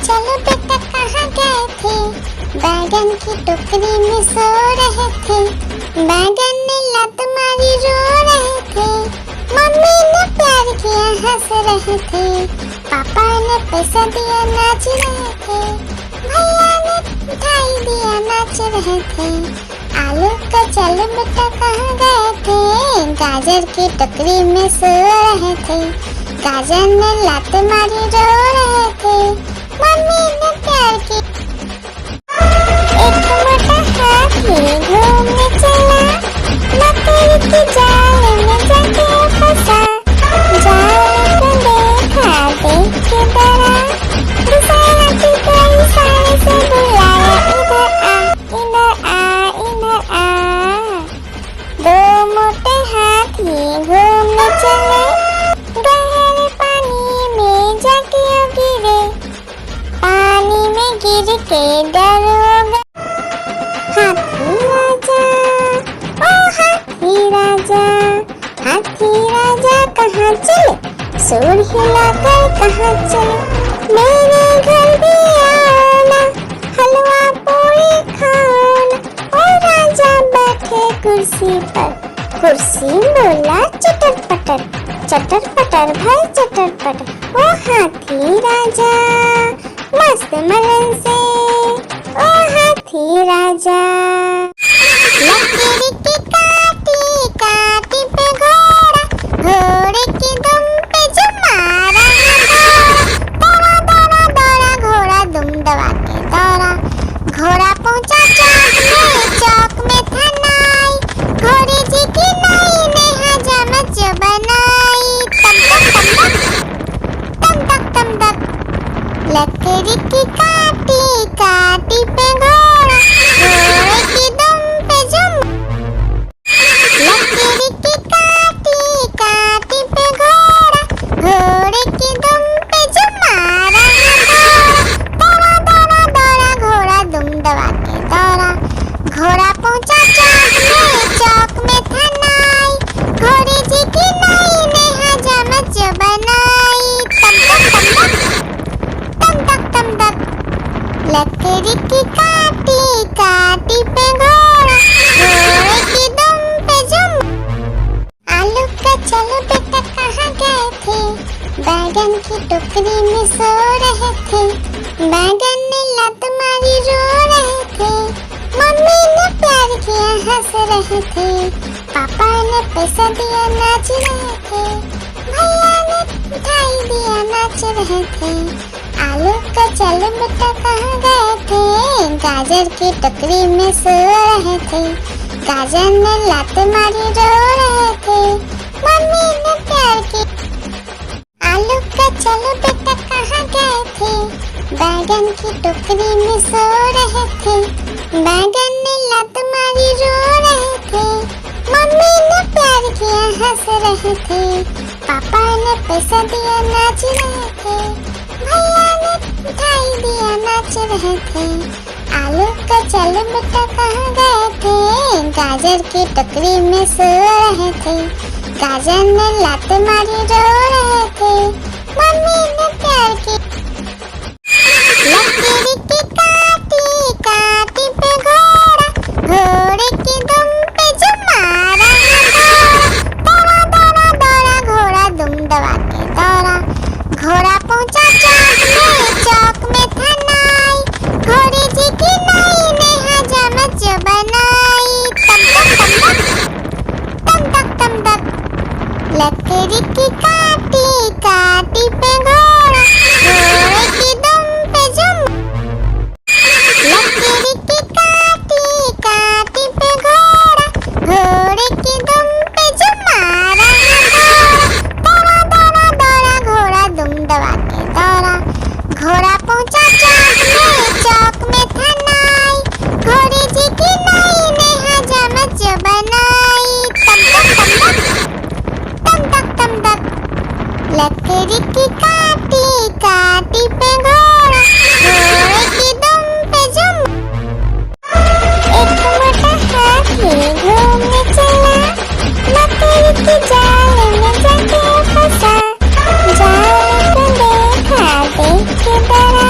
चलो बेटा कहाँ गए थे? बैगन की टोकरी में सो रहे थे। बैगन ने लत मारी रो रहे थे। मम्मी ने प्यार किया हंस रहे थे। पापा ने पैसा दिया नाच रहे थे। भैया ने मिठाई दिया नाच रहे थे। आलू का चलो बेटा कहाँ गए थे? गाजर की टोकरी में सो रहे थे। गाजर ने लात मारी रो रहे थे। मम्मी ने प्यार की। एक मोटा हाथी घूमने चला। लकड़ी की जाल में जाके फंसा। जाल को देखा देख के डरा। दूसरे हाथी को इशारे से बुलाया, इधर आ, इधर आ, इधर आ। दो मोटे हाथी घूमने चले। गहरे पानी में जाके गिरे। पानी में गिर के डर हो गए। हाथी राजा, ओ हाथी राजा, हाथी राजा कहाँ चले? सूर हिलाकर कहाँ चले? मेरे घर भी आना, हलवा पूरी खाना। ओ राजा बैठे कुर्सी पर। कुर्सी बोला चटर पटर, चटर पटर भाई चटर पटर। ओ हाथी राजा मस्त मलन से, ओ हाथी राजा। लकड़ी की काटी काटी पे घोड़ा, घोड़े की दुम पे जो मारा दौड़ा दौड़ा दौड़ा घोड़ा दुम दबा के दौड़ा। घोड़ा पहुंचा चौक में था नाई। घोड़े जी की नाई ने हजामत जो बनाई। तम तक तम तक। लकड़ी की काटी काटी पे घोड़ा, घोड़े की दुम पे जुम। लकड़ी की काटी काटी पे घोड़ा, घोड़े की दुम पे जुम मारा दौड़ा दौड़ा दौड़ा घोड़ा दुम दबा के दौड़ा। घोड़ा पहुंचा चौक में था नाई। घोड़े जी की नाई ने हजामत जो बनाई। तम तक। लकड़ी की काटी काटी पे घोड़ा, घोड़े की दुम पे जुम। आलू का चलो बेटा कहाँ गए थे? बैगन की टोकरी में सो रहे थे। बैगन ने लत मारी रो रहे थे। मम्मी ने प्यार किया हंस रहे थे। पापा ने पैसा दिया नाच रहे थे। भैया ने मिठाई दिया नाच रहे थे। आलू का चलो बेटा कहाँ गए थे? गाजर की टोकरी में सो रहे थे। गाजर ने लात मारी रो रहे थे। मम्मी ने प्यार की। आलू का चलो बेटा कहाँ गए थे? बैगन की टोकरी में सो रहे थे। बैगन ने लात मारी रो रहे थे। मम्मी ने प्यार किया हंस रहे थे। पापा ने पैसा दिया नाच रहे थे। भैया ने मिठाई दिया नाच रहे थे। आलू का चलो बेटा कहाँ गए थे? गाजर की टोकरी में सो रहे थे। गाजर ने लात मारी रो रहे थे। मम्मी ने प्यार की। लकड़ी की काटी काटी पे घोड़ा, घोड़े की दुम पे जो मारा दौड़ा दौड़ा दौड़ा घोड़ा दुम दबा के दौड़ा। घोड़ा पहुंचा चौक में था नाई। घोड़े जी की नाई ने हजामत जो बनाई। तम तक। लकड़ी की काटी काटी पे घोड़ा, घोड़े की दुम पे जुम। लकड़ी की काटी काटी पे घोड़ा, घोड़े की दुम पे जुम मारा दौड़ा दौड़ा दौड़ा घोड़ा दुम दबा के दौड़ा। घोड़ा पहुंचा चौक में था नाई। घोड़े जी की नाई ने हजामत जो बनाई। तम तक। लकड़ी की काटी काटी पे घोड़ा, घोड़े की दुम पे जुम। एक मोटा हाथी घूमने चला। लकड़ी की जाल में जाके फंसा। जाल को देखा देख के डरा।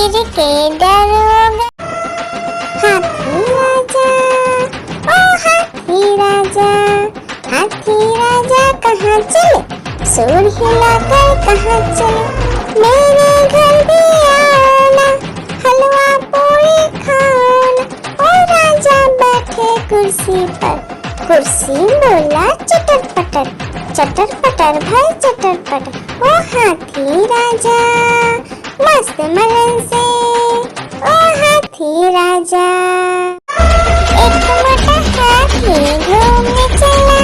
गिर के डरोगा। हाथी राजा, ओ हाथी राजा, हाथी राजा कहाँ चले, सूंड हिलाकर कहाँ चले, मेरे घर भी आना, हलवा पूरी खाना। ओ राजा बैठे कुर्सी पर, कुर्सी बोला चटर पटर, चटर पटर भाई चटर पटर। ओ हाथी राजा मस्त मलन से, ओ हाथी राजा। एक मोटा हाथी घूमने चला,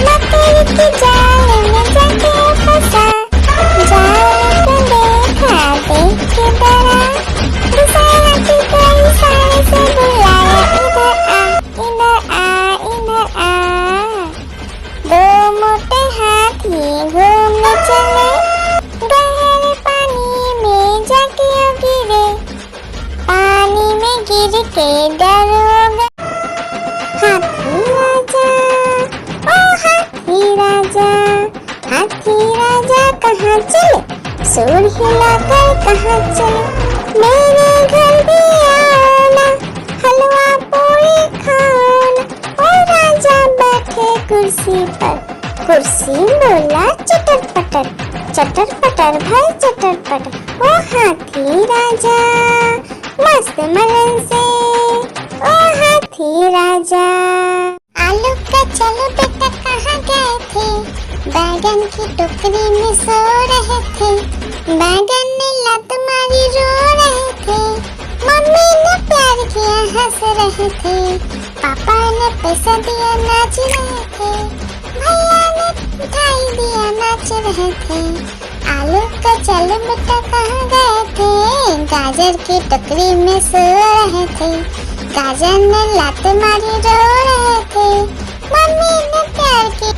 मकड़ी की जाल में जाके फंसा। जाल को देखा देख के डरा, दूसरा हाथी को इशारे से बुलाया, इधर आ, इधर आ, इधर आ। दो मोटे हाथी घूमने चले, गहरे पानी में जाके गिरे, पानी में गिर के डरोगा। हाथी राजा, ओ हाथी राजा, हाथी राजा कहाँ चले, सूंड हिलाकर कहाँ चले, मेरे घर भी आना, हलवा पूरी खाना। ओ राजा बैठे कुर्सी पर, कुर्सी बोला चटर पटर, चटर पटर भाई चटर पटर। ओ हाथी राजा मस्त मलन से, ओ हाथी राजा। आलू का चलो बेटा कहाँ गए थे, बैगन की टोकरी में सो रहे थे, बैगन ने लत मारी रो रहे थे, मम्मी ने प्यार किया हंस रहे थे, पापा ने पैसा दिया नाच रहे थे, भैया ने मिठाई दिया नाच रहे थे। आलू का चलो बेटा कहाँ गए थे, गाजर की टोकरी में सो रहे थे, गाजर ने लात मारी रो रहे थे, मम्मी ने प्यार की।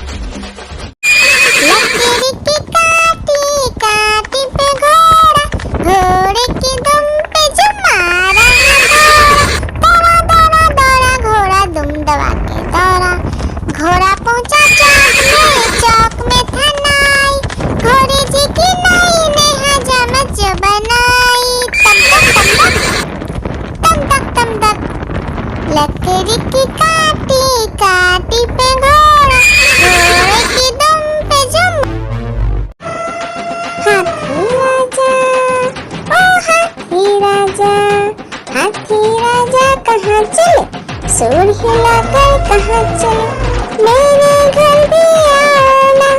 लकड़ी की काटी काटी पे घोड़ा, घोड़े की दुम पे जो मारा दौड़ा दौड़ा दौड़ा घोड़ा दुम दबा के दौड़ा। घोड़ा पहुंचा चौक में था नाई, घोड़े जी की नाई ने हजामत जो बनाई। तम तक तम तक लकड़ी की काटी काटी पे घोड़ा, घोड़े की दुम पे जो। हाथी राजा, ओ हाथी राजा, हाथी राजा कहाँ चले, सूंड हिलाकर कहाँ चले, मेरे घर भी आना,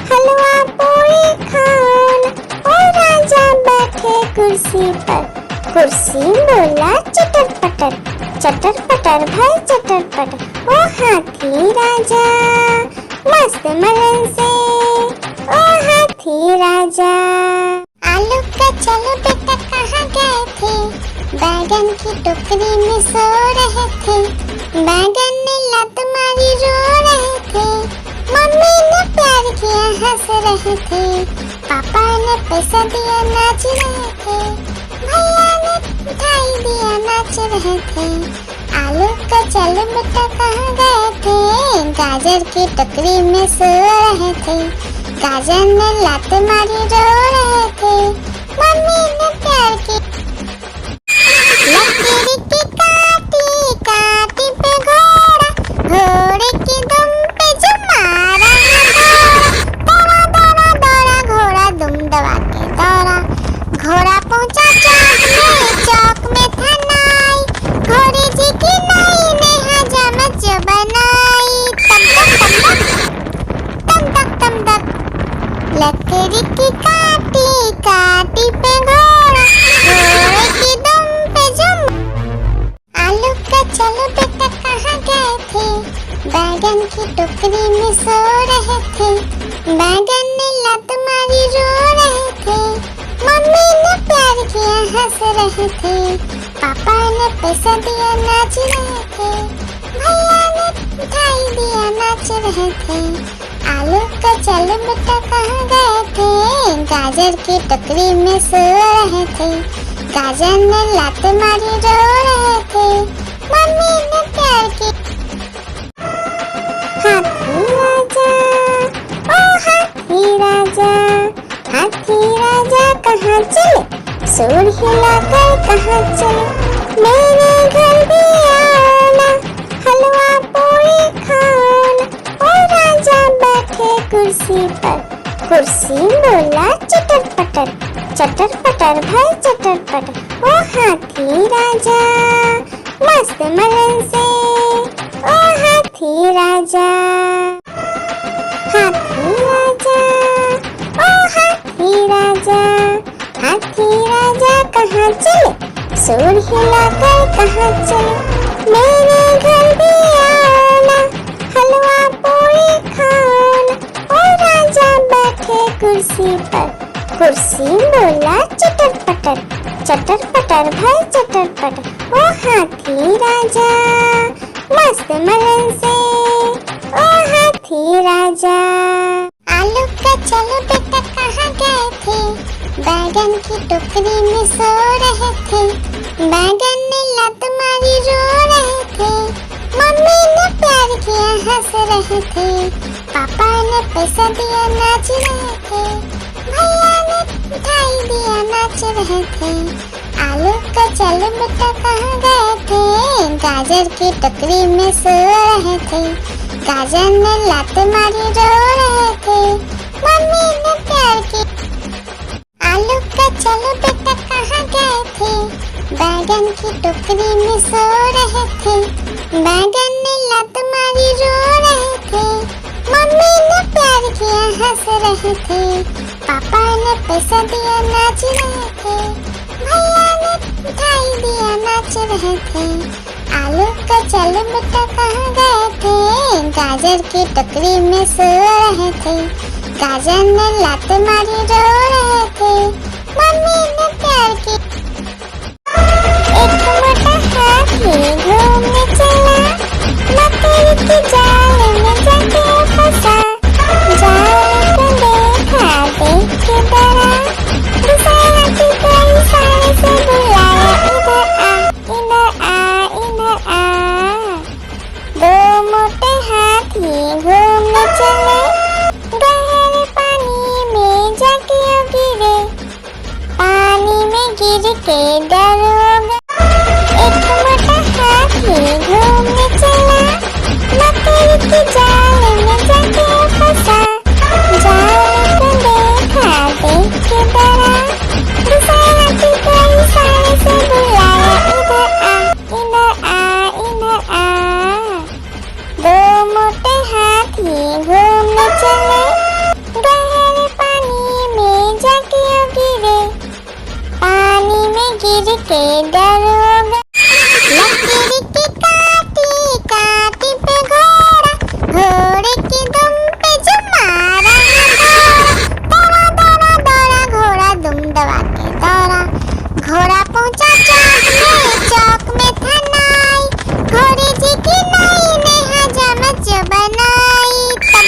हलवा पूरी खाना। ओ राजा बैठे कुर्सी पर, कुर्सी बोला चटर पटर, चटर पटर भाई चटर पटर। ओ हाथी राजा मस्त मलन से, ओ हाथी राजा। आलू का चलो बेटा कहाँ गए थे, बैगन की टोकरी में सो रहे थे, बैगन ने लत मारी रो रहे थे, मम्मी ने प्यार किया हंस रहे थे, पापा ने पैसा दिया नाच रहे थे, भैया ने मिठाई दिया नाच रहे थे। आलू का चलो बेटा कहाँ गए थे, गाजर की टोकरी में सो रहे थे, गाजर ने लात मारी रो रहे थे, मम्मी ने प्यार की। लकड़ी की काटी काटी पे घोड़ा, घोड़े की दुम पे जो मारा दौड़ा दौड़ा दौड़ा घोड़ा दुम दबा के दौड़ा। घोड़ा पहुंचा चौक में था नाई, घोड़े जी की नाई ने हजामत जो बनाई। तम तक लकड़ी की काटी काटी पे घोड़ा, घोड़े की दुम पे जो। आलू का चलो बेटा कहाँ गए थे, बैगन की टोकरी में सो रहे थे, बैगन ने लत मारी रो रहे थे, मम्मी ने प्यार किया हंस रहे थे, पापा ने पैसा दिया नाच रहे थे, भैया ने मिठाई दिया नाच रहे थे। आलू का चलो बेटा कहाँ गए थे, गाजर की टोकरी में सो रहे थे, गाजर ने लात मारी रो रहे थे, मम्मी ने प्यार की। हाथी राजा, ओ हाथी राजा, हाथी राजा कहाँ चले, सुर हिलाकर कहाँ चले, मेरे घर भी आना, हलवा पूरी खाना। ओ राजा बैठे कुर्सी पर, कुर्सी बोला चटर पटर, चटर पटर भाई चटर पटर। ओ हाथी राजा मस्त मलन से, ओ हाथी राजा, हाथी राजा, ओ हाथी राजा, हाथी राजा कहाँ चले, सुर हिलाकर कहाँ चले, मेरे घर भी आना, हलवा पूरी खाना। ओ राजा बैठे कुर्सी पर, कुर्सी बोला चटर पटर, चटर पटर भाई चटर पटर। ओ हाथी राजा मस्त मलन से, ओ हाथी राजा। आलू का चलो बेटा कहाँ गए थे, बैगन की टोकरी में सो रहे थे, बैगन ने लात मारी रो रहे थे, मम्मी ने प्यार किया हंस रहे थे, पापा ने पैसा दिया नाच रहे थे, भैया ने मिठाई दिया नाच रहे थे। आलू का चलो बेटा कहाँ गए थे, गाजर की टोकरी में सो रहे थे, गाजर ने लात मारी रो रहे थे, मम्मी ने प्यार की। आलू का चलो बेटा कहाँ गए थे, बैगन की टोकरी में सो रहे थे, बैगन ने लात मारी रो रहे थे, मम्मी ने प्यार किया हंस रहे थे, पापा ने पैसा दिया नाच रहे थे, भैया ने मिठाई दिया नाच रहे थे। आलू का चलो बेटा कहाँ गए थे, गाजर की टोकरी में सो रहे थे, गाजर ने लात मारी रो रहे थे, मम्मी ने प्यार की। एक मोटा हाथी घूमने चला, मकड़ी के जाल में जाके फंसा, जाल को देखा देख के डरा, दूसरा हाथी को इशारे से बुलाया, इधर आ इधर आ इधर आ। दो मोटे हाथी घूमने चले, गहरे पानी में जाके गिरे, पानी में गिर के डर हो गया। एक मोटा हाथी घूमने चला, मकड़ी के जाल में जाके फंसा, जाल को देखा देख के डरा, दूसरा हाथी को इशारे से बुलाया, इधर आ इधर आ इधर आ। दो मोटे हाथी घूमने चले, गहरे पानी में जाके गिरे, पानी में गिर के डर हो गया। लकड़ी की काटी काटी पे घोड़ा, घोड़े की दुम पे जो मारा दौड़ा दौड़ा दौड़ा घोड़ा दुम दबा के दौड़ा, घोड़ा पहुंचा चौक में था नाई, घोड़े जी की नाई ने हजामत जो बनाई, तम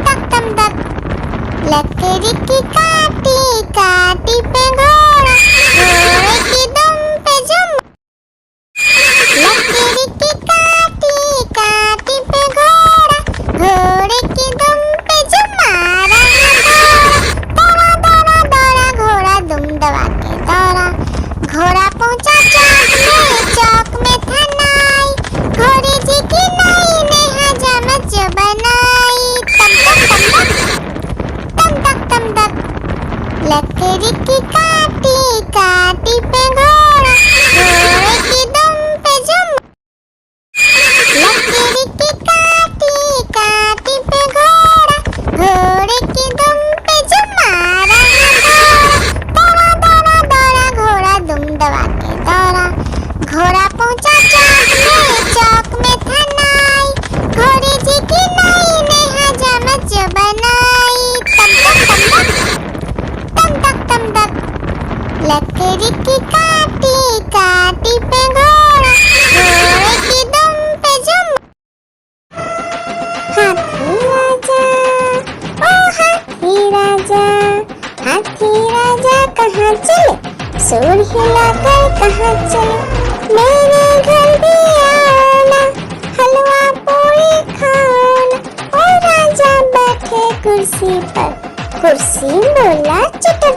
तक तम तक। लकड़ी की काटी काटी पे घोड़ा, घोड़े की दुम पे जो, लकड़ी की काटी काटी पे घोड़ा, घोड़े की दुम पे जो मारा दौड़ा दौड़ा दौड़ा घोड़ा दुम दबा के दौड़ा, घोड़ा पहुंचा चौक में था नाई, घोड़े जी की नाई ने हजामत जो बनाई, तम तक। लकड़ी की काटी काटी पे घोड़ा, घोड़े की दुम पे जो, लकड़ी की काटी काटी पे घोड़ा, घोड़े की दुम पे जो मारा दौड़ा दौड़ा दौड़ा घोड़ा दुम दबा के दौड़ा, घोड़ा पहुंचा चौक में था नाई, घोड़े जी की नाई ने हजामत जो बनाई, तम तक। लकड़ी की काटी काटी पे घोड़ा, घोड़े की दुम पे जो, हाथी राजा, ओ हाथी राजा, हाथी राजा कहाँ चले, सुर हिलाकर कहाँ चले, मेरे घर भी आना, हलवा पूरी खाना। ओ राजा बैठे कुर्सी पर, कुर्सी बोला चटर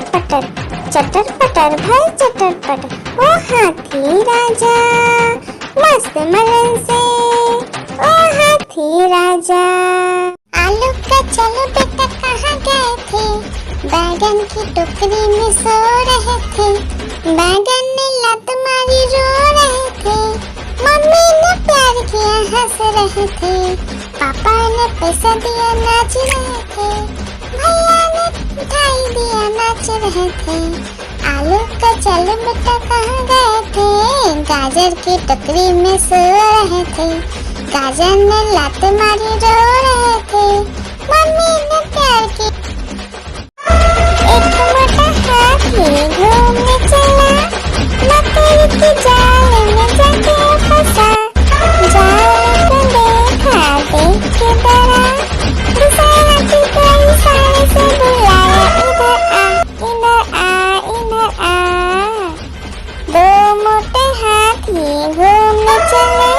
पटर भाई चटर पटर। ओ हाथी राजा मस्त मलन से, ओ हाथी राजा। आलू का चलो बेटा कहाँ गए थे, बैगन की टोकरी में सो रहे थे। बैगन ने लत मारी रो रहे थे, मम्मी ने प्यार किया हंस रहे थे, पापा ने पैसा दिया नाच रहे थे, भैया ने मिठाई दिया नाच रहे थे। आलू का चलो बेटा कहाँ गए थे, गाजर की टोकरी में सो रहे थे। गाजर ने लात मारी रो रहे थे, मम्मी ने प्यार की। एक मोटा हाथी घूमने चला, मकड़ी की जाल में जाके फंसा। जाल को देखा देख के डरा, दूसरा हाथी को इशारे से बुलाया, इधर आ इधर आ। दो मोटे हाथी घूमने चले,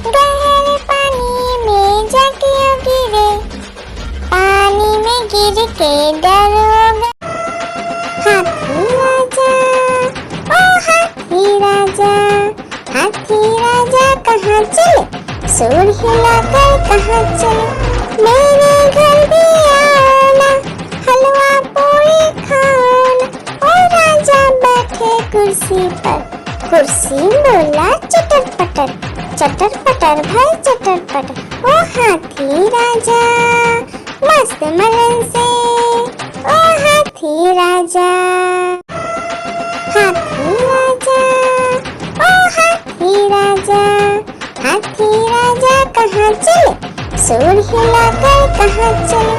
गहरे पानी में जाके गिरे, पानी में गिर के डर हो गए। हाथी राजा ओ हाथी राजा, हाथी राजा कहाँ चले, सूर हिलाकर कहाँ चले। मेरे घर भी आना, हलवा पूरी खाना। ओ राजा बैठे कुर्सी पर, कुर्सी बोला चटर पटर भाई चटर पटर। ओ हाथी राजा मस्त मलन से, ओ हाथी राजा। हाथी राजा ओ हाथी राजा, हाथी राजा कहाँ चले, सूर हिलाकर कहाँ चले।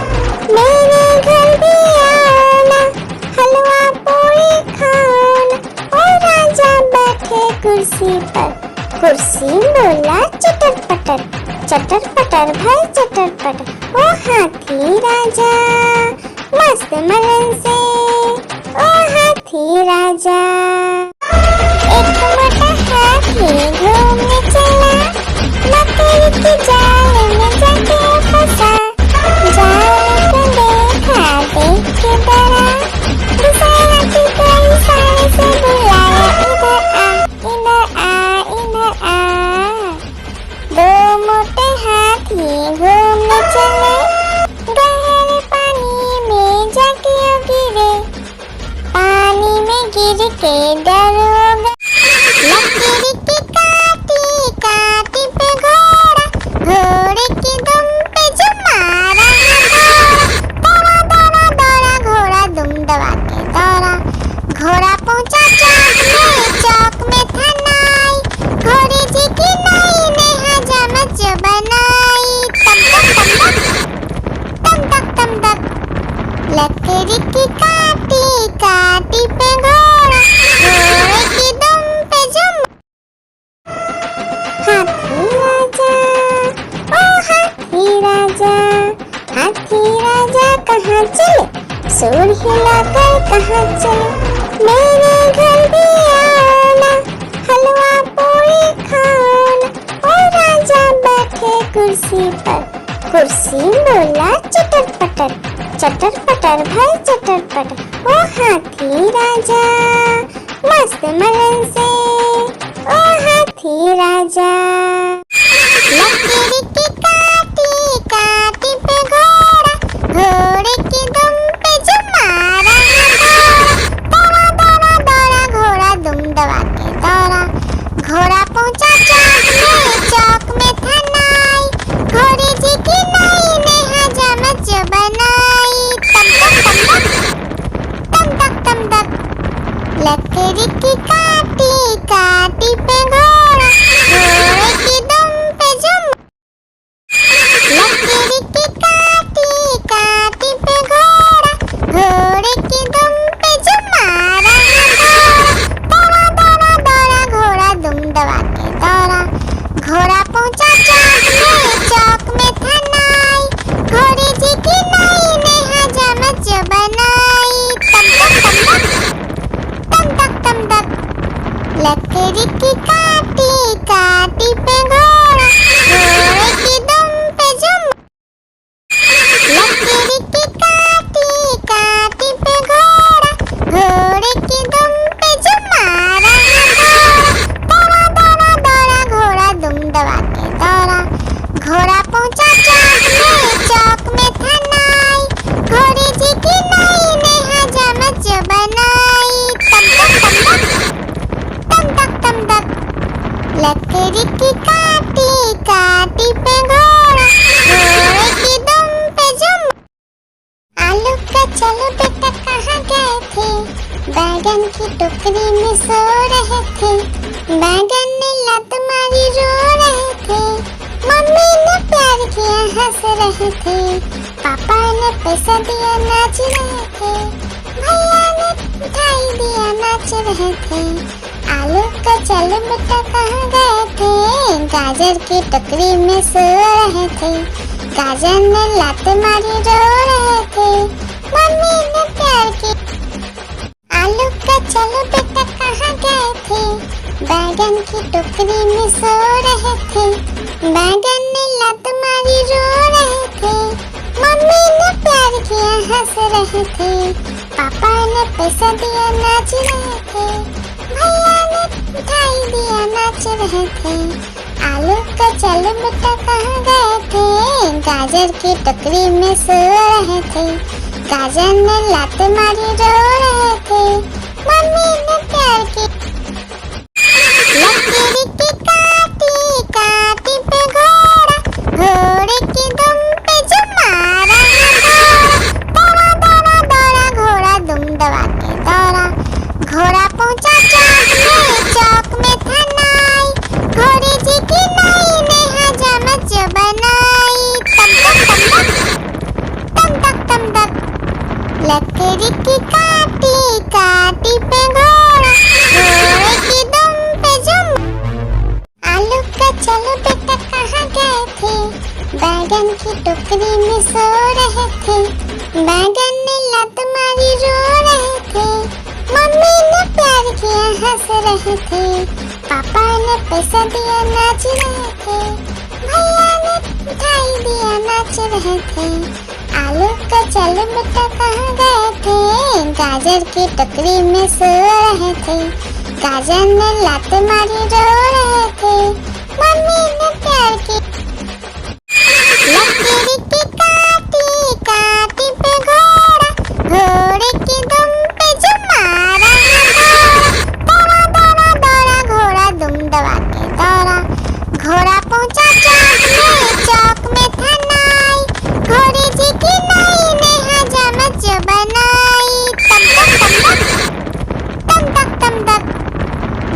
मेरे घर भी आना, हलवा पूरी खाना। ओ राजा बैठे कुर्सी पर, कुर्सी बोला चटर पटर भाई चटर पटर। ओ हाथी राजा मस्त मलन से, ओ हाथी राजा। एक मोटा हाथी घूमने चला, मकड़ी की जाल में जाके फंसा। जाल को देखा देख के डरा, दूसरा हाथी को इशारे से बुलाया, इधर आ इधर आ। दो मोटे हाथी घूमने चले, गहरे पानी में जाके गिरे, पानी में गिर के डर हो गए। लकड़ी की काटी काटी पे घोड़ा, घोड़े की दुम पे जो मारा दौड़ा दौड़ा दौड़ा घोड़ा दुम दबा के दौड़ा। घोड़ा पहुंचा चौक में था नाई, घोड़े जी की नाई ने हजामत जो बनाई। तम तक लकड़ी की काटी काटी पे घोड़ा, घोड़े की दुम पे जो। हाथी राजा ओ हाथी राजा, हाथी राजा कहाँ चले, सूर हिलाकर कहाँ चले। मेरे घर भी आना, हलवा पूरी खाना। ओ राजा बैठे कुर्सी पर, कुर्सी बोला चटर पटर भाई चटर पटर। ओ हाथी राजा मस्त मलन से, ओ हाथी राजा। लकड़ी की काटी काटी पे घोड़ा, घोड़े की दुम पे जो मारा दौड़ा दौड़ा दौड़ा घोड़ा दुम दबा के दौड़ा। घोड़ा पहुंचा चौक में था नाई, घोड़े जी की नाई ने हजामत जो बनाई। तम तक लकड़ी की काटी काटी पे घोड़ा, घोड़े की दुम पे जो। लकड़ी की काटी काटी पे घोड़ा, घोड़े की दुम पे जो मारा दौड़ा दौड़ा दौड़ा घोड़ा दुम दबा के दौड़ा। घोड़ा पहुंचा चौक में था नाई, घोड़े जी की नाई ने हजामत जो बनाई। तम तक लकड़ी की काटी काटी पे घोड़ा, घोड़े की दुम पे जो। लकड़ी की काटी बैगन की टोकरी में सो रहे थे। बैगन ने लात मारी रो रहे थे। मम्मी ने प्यार किया हंस रहे थे। पापा ने पैसा दिया नाच रहे थे। भैया ने मिठाई दिया नाच रहे थे। आलू का चल बेटा कहाँ गए थे? गाजर की टोकरी में सो रहे थे। गाजर ने लात मारी रो रहे थे। मम्मी ने प्यार की। आलू का चलो बेटा कहाँ गए थे? बैगन की टोकरी में सो रहे थे। बैगन ने लात मारी रो रहे थे। मम्मी ने प्यार किया हंस रहे थे। पापा ने पैसा दिया नाच रहे थे। भैया ने मिठाई दिया नाच रहे थे। आलू का चलो बेटा कहाँ गए थे? गाजर की टोकरी में सो रहे थे। गाजर ने लात मारी रो रहे थे। मम्मी ने प्यार की। लकीर की काटी काटी पे घोड़ा, घोड़े की दुम पे जो मारा दौड़ा दौड़ा दौड़ा घोड़ा दुम दबा के दौड़ा। घोड़ा पहुंचा चौक में था नाई। घोड़े जी की नाई ने हजामत जो बनाई। तम तक तम तक लकड़ी की काटी काटी पे घोड़ा, घोड़े की दुम पे जुम। आलू का चलो बेटा कहाँ गए थे? बैगन की टोकरी में सो रहे थे। बैगन ने लात मारी रो रहे थे। मम्मी ने प्यार किया हंस रहे थे। पापा ने पैसा दिया नाच रहे थे। भैया ने मिठाई दिया नाच रहे थे। आलू का चलो बेटा कहाँ गए थे? गाजर की टोकरी में सो रहे थे। गाजर ने लात मारी रो रहे थे। मम्मी ने प्यार की। लकीर की काटी काटी पे घोड़ा, घोड़े की दुम पे जो मारा दौड़ा दौड़ा दौड़ा घोड़ा दुम दबा के दौड़ा। घोड़ा पहुंचा चौक में था नाई। घोड़े जी की नाई ने हजामत जो बनाई। तम तक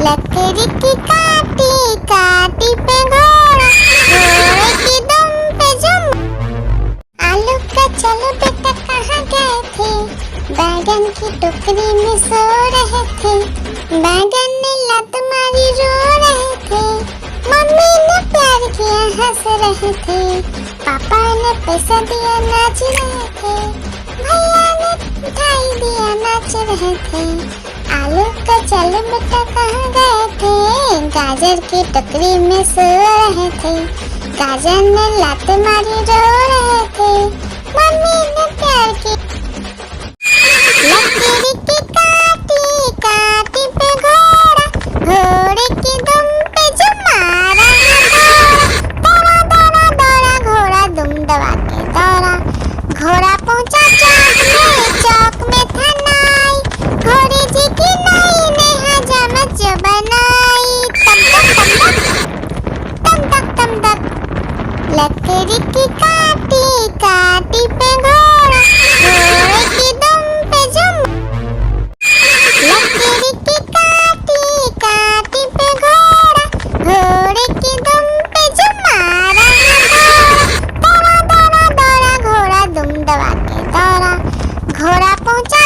लकड़ी की काटी काटी पे घोड़ा, घोड़े की दुम पे जुम। आलू का चलो बेटा कहाँ गए थे? बैगन की टोकरी में सो रहे थे। बैगन ने लात मारी रो रहे थे। मम्मी ने प्यार किया हंस रहे थे। पापा ने पैसा दिया नाच रहे थे। भैया ने मिठाई दिया नाच रहे थे। आलू का चलो बेटा कहाँ गए थे? गाजर की टोकरी में सो रहे थे। गाजर ने लात मारी रो रहे थे। मम्मी ने प्यार की। लकीर की काटी काटी पे घोड़ा, घोड़े की दुम पे जो मारा दौड़ा दौड़ा दौड़ा घोड़ा दुम दबा के दौड़ा। घोड़ा पहुंचा चौक में था नाई। घोड़े जी की नाई ने हजामत जो बनाई। तम तक लकड़ी की काटी काटी पे घोड़ा, घोड़े की दुम पे जुम। लकड़ी की काटी काटी पे घोड़ा, घोड़े की दुम पे जो मारा दौड़ा दौड़ा दौड़ा घोड़ा दुम दबा के दौड़ा। घोड़ा पहुंचा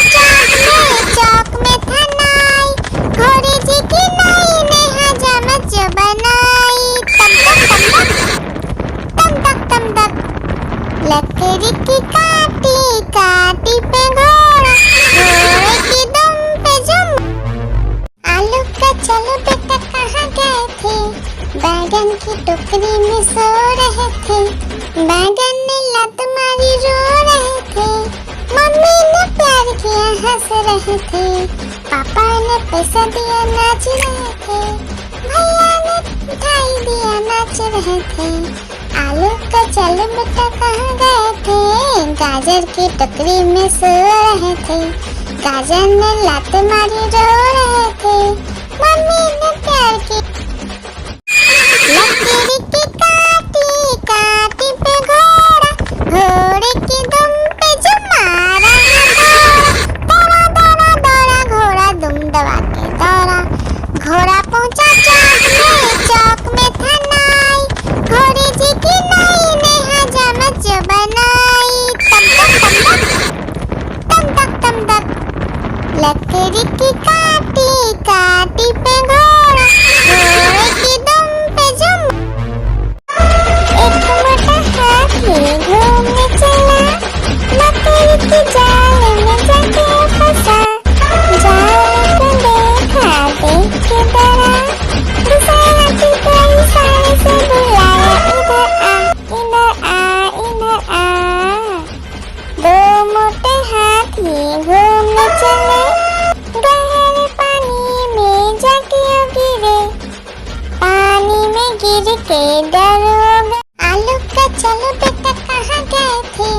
चौक में था नाई। घोड़े जी की नाई ने हजामत जो बनाई। तम तक लकड़ी की काटी काटी पे घोड़ा, घोड़े की दुम पे जुम। आलू का चलो बेटा कहाँ गए थे? बैगन की टोकरी में सो रहे थे। बैगन ने लात मारी रो रहे थे। मम्मी ने प्यार किया हंस रहे थे। पापा ने पैसा दिया नाच रहे थे। भैया ने मिठाई दिया नाच रहे थे। आलू का चलो बेटा कहाँ गए थे? गाजर की टोकरी में सो रहे थे। गाजर ने लात मारी रो रहे थे। मम्मी ने प्यार की। लकीर की काटी काटी पे घोड़ा, घोड़े की दुम पे जो मारा दौड़ा दौड़ा दौड़ा लकड़ी की काटी काटी पे घोड़ा, घोड़े की दुम पे जुम। एक मोटा हाथी घूमने चला, लकड़ी की जाल में जाके फंसा। जाल को देखा देख के डरा, दूसरा हाथी को इशारे से बुलाया, इधर आ इधर आ इधर आ। दो मोटे हाथी घूमने चले, गहरे पानी में जाके गिरे। पानी में गिर के डर हो गए। आलू का चलो बेटा कहाँ गए थे,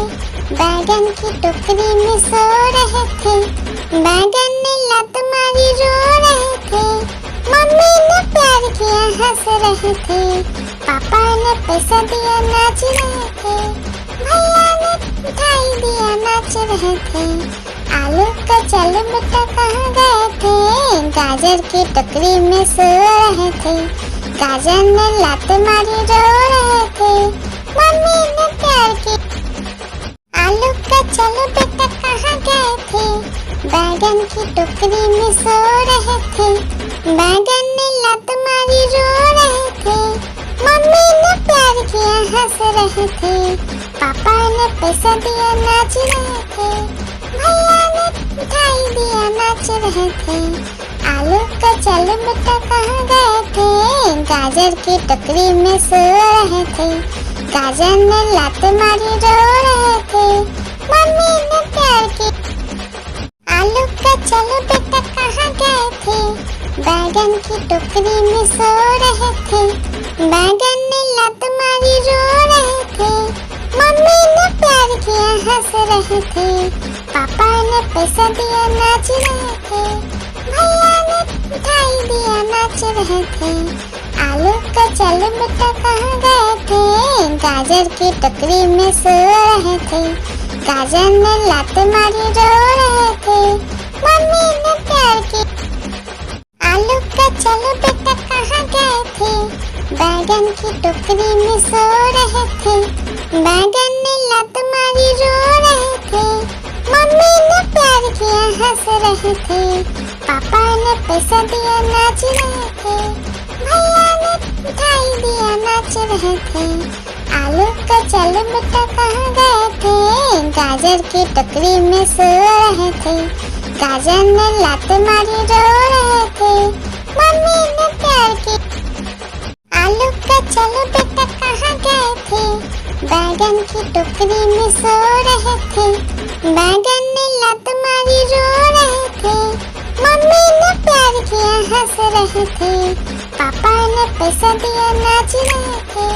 बैगन की टोकरी में सो रहे थे। बैगन ने लत मारी रो रहे थे, मम्मी ने प्यार किया हंस रहे थे, पापा ने पैसा दिया नाच रहे थे, भैया ने मिठाई दिया नाच रहे थे। आलू का चलो बेटा कहाँ गए थे, गाजर की टोकरी में सो रहे थे। गाजर ने लात मारी रो रहे थे, मम्मी ने प्यार की। आलू का चलो बेटा कहाँ गए थे, बैगन की टोकरी में सो रहे थे। बैगन ने लात मारी रो रहे थे, मम्मी ने प्यार किया हंस रहे थे, पापा ने पैसा दिया नाच रहे थे, भैया ने मिठाई दिया नाच रहे थे। आलू का चलो बेटा कहाँ गए थे, गाजर की टोकरी में सो रहे थे। गाजर ने लात मारी रो रहे थे, मम्मी ने प्यार की। आलू का चलो बेटा कहाँ गए थे, बैगन की टोकरी में सो रहे थे। बैगन ने लात मारी रो रहे थे, मम्मी ने प्यार किया हंस रहे थे, पापा ने पैसा दिया नाच रहे थे, भैया ने मिठाई दिया नाच रहे थे। आलू का चलो बेटा कहाँ गए थे, गाजर की टोकरी में सो रहे थे। गाजर ने लात मारी रो रहे थे, मम्मी ने प्यार की। आलू का चलो बेटा कहाँ गए थे, बैगन की टोकरी में सो रहे थे। बैगन ने लात मारी रो रहे थे, मम्मी ने प्यार किया हंस रहे थे, पापा ने पैसा दिया नाच रहे थे, भैया ने मिठाई दिया नाच रहे थे। आलू का चलो बेटा कहाँ गए थे, गाजर की टोकरी में सो रहे थे। गाजर ने लात मारी रो रहे थे, मम्मी ने प्यार की। आलू का चलो बेटा कहाँ गए थे, बैगन की टोकरी में सो रहे थे। बैगन ने लात मारी रो रहे थे, मम्मी ने प्यार किया हंस रहे थे, पापा ने पैसा दिया नाच रहे थे,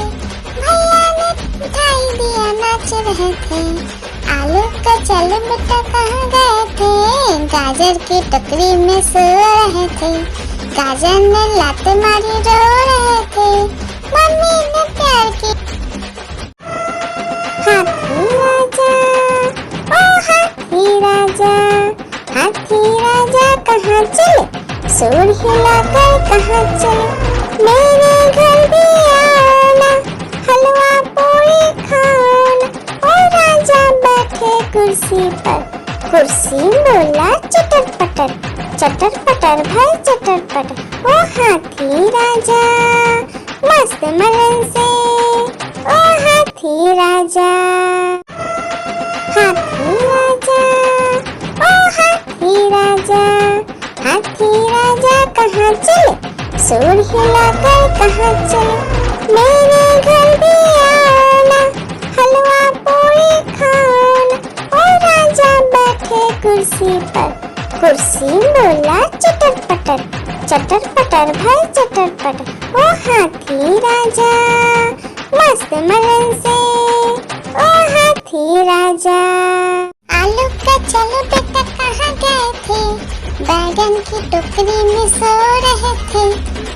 भैया ने मिठाई दिया नाच रहे थे। आलू का चलो बेटा कहाँ गए थे, गाजर की टोकरी में सो रहे थे। गाजर ने लात मारी रो रहे थे, मम्मी ने प्यार की। हाथी राजा ओ हाथी राजा, हाथी राजा कहाँ चले, सूर हिलाकर कहाँ चले, मेरे घर भी आना, हलवा पूरी खाना। ओ राजा बैठे कुर्सी पर, कुर्सी बोला चटर पटर, चटर पटर भाई चटर पटर। ओ हाथी राजा मस्त मलन से, ओ हाथी राजा। हाथी राजा ओ हाथी राजा, हाथी राजा कहाँ चले, सूर हिलाकर कहाँ चले, मेरे घर भी आना, हलवा पूरी खाना। ओ राजा बैठे कुर्सी पर, कुर्सी बोला चटर पटर, चटर पटर भाई चटर पटर। ओ हाथी राजा मस्त मलन से, ओ हाथी राजा। आलू का चलो बेटा कहाँ गए थे, बैगन की टोकरी में सो रहे थे।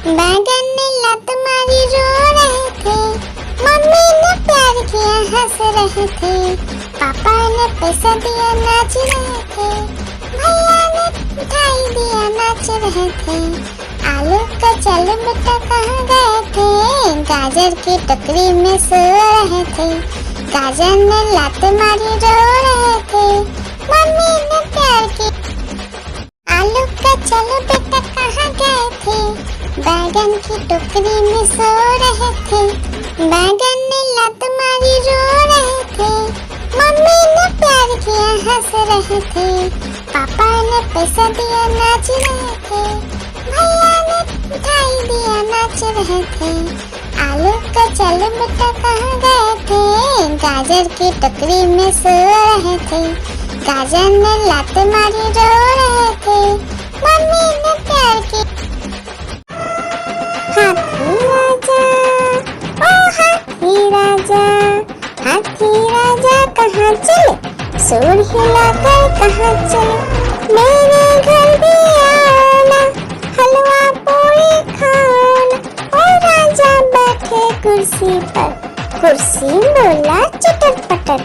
बैगन ने लात मारी रो रहे थे, मम्मी ने प्यार किया हंस रहे थे, पापा ने पैसा दिया नाच रहे थे, भैया ने मिठाई दिया नाच रहे थे। आलू का चलो बेटा कहाँ गए थे, गाजर की टोकरी में सो रहे थे। गाजर ने लात मारी रो रहे थे, मम्मी ने प्यार की। चलो बेटा कहाँ गए थे, बैगन की टोकरी में सो रहे थे, बैगन ने लत मारी रो रहे थे, मम्मी ने प्यार किया हंस रहे थे, पापा ने पैसा दिया नाच रहे थे, भैया ने मिठाई दिया नाच रहे थे, आलू का चलो बेटा कहाँ गए थे, गाजर की टोकरी में सो रहे थे, गाजर ने लात मारी रो रहे थे, मम्मी ने प्यार की। हाथी राजा, ओ हाथी राजा, हाथी राजा कहाँ चले, सूंड हिलाकर कहाँ चले, मेरे घर भी आना, हलवा पूरी खाना, ओ राजा बैठे कुर्सी पर, कुर्सी बोला चटर पटर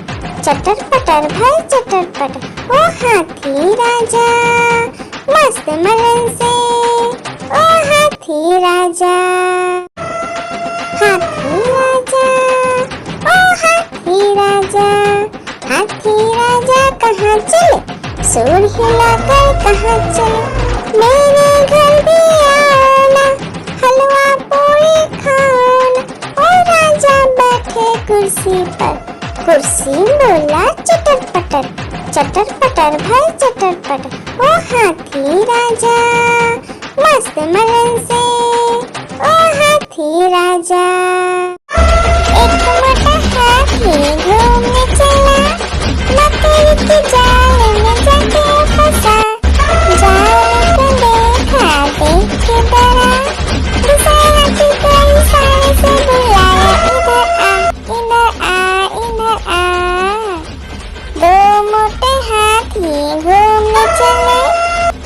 भाई चटर पटर, ओ हाथी राजा मस्त मलन से, ओ हाथी राजा, हाथी राजा, ओ हाथी राजा, हाथी राजा कहाँ चले, सूंड हिलाकर कहाँ चले, मेरे घर भी आना, हलवा पूरी खाना, ओ राजा बैठे कुर्सी पर, कुर्सी बोला चटर पटर भाई चटर पटर, ओ हाथी राजा मस्त मलन से, ओ हाथी राजा। एक मोटा हाथी घूमने चला, लकड़ी के जाल में जाके फंसा, जाल को देखा देख के डरा, दूसरे हाथी को इशारे से बुलाया, इधर आ। दो मोटे हाथी घूमने चले,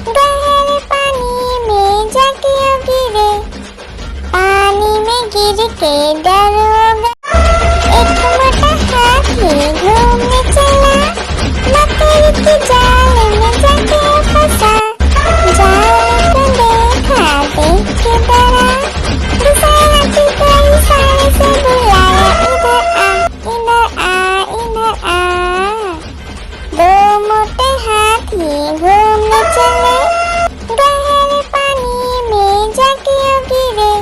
गहरे पानी में जाके गिरे, पानी में गिर के डर हो गया। एक मोटा हाथी घूमने चला, लकड़ी के जाल में जाके फंसा, जाल को देखा देख के डरा, दूसरे हाथी को इशारे से बुलाया, इधर आ। दो मोटे हाथी घूमने चले, गहरे पानी में जाके गिरे,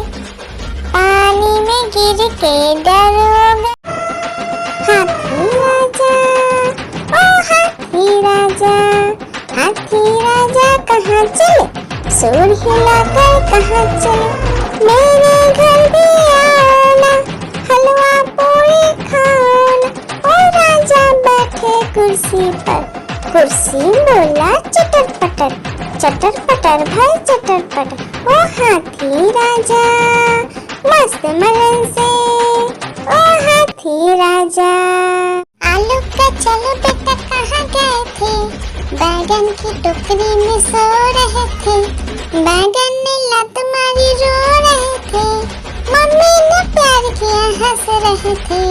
पानी में गिर के डर हो गया। हाथी राजा, ओ हाथी राजा, हाथी राजा कहाँ चले, सूंड हिलाकर कहाँ चले, मेरे घर भी आना, हलवा पूरी खाना, ओ राजा बैठे कुर्सी पर, कुर्सी बोला चटर पटर भाई चटर पटर, ओ हाथी राजा मस्त मलन से, ओ हाथी राजा। आलू का चलो बेटा कहाँ गए थे, बैगन की टोकरी में सो रहे थे, बैगन ने लत मारी रो रहे थे, मम्मी ने प्यार किया हंस रहे थे,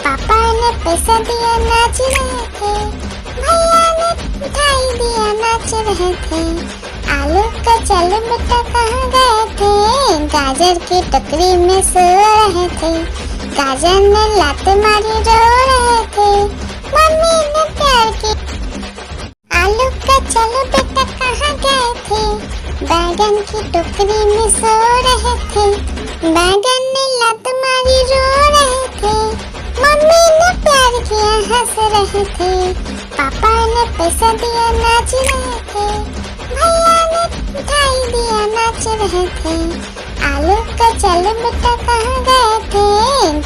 पापा ने पैसा दिया नाच रहे थे, भैया ने मिठाई दिया नाच रहे थे, आलू का चलो बेटा कहाँ गए थे, गाजर की टोकरी में सो रहे थे, गाजर ने लात मारी रो रहे थे, मम्मी ने प्यार की। आलू का चलो बेटा कहाँ गए थे, बैगन की टोकरी में सो रहे थे, बैगन ने लत मारी रो रहे थे, मम्मी ने प्यार किया हंस रहे थे, पापा ने पैसा दिया नाच रहे थे, भैया ने मिठाई दिया नाच रहे थे, आलू का चलो बेटा कहाँ गए थे,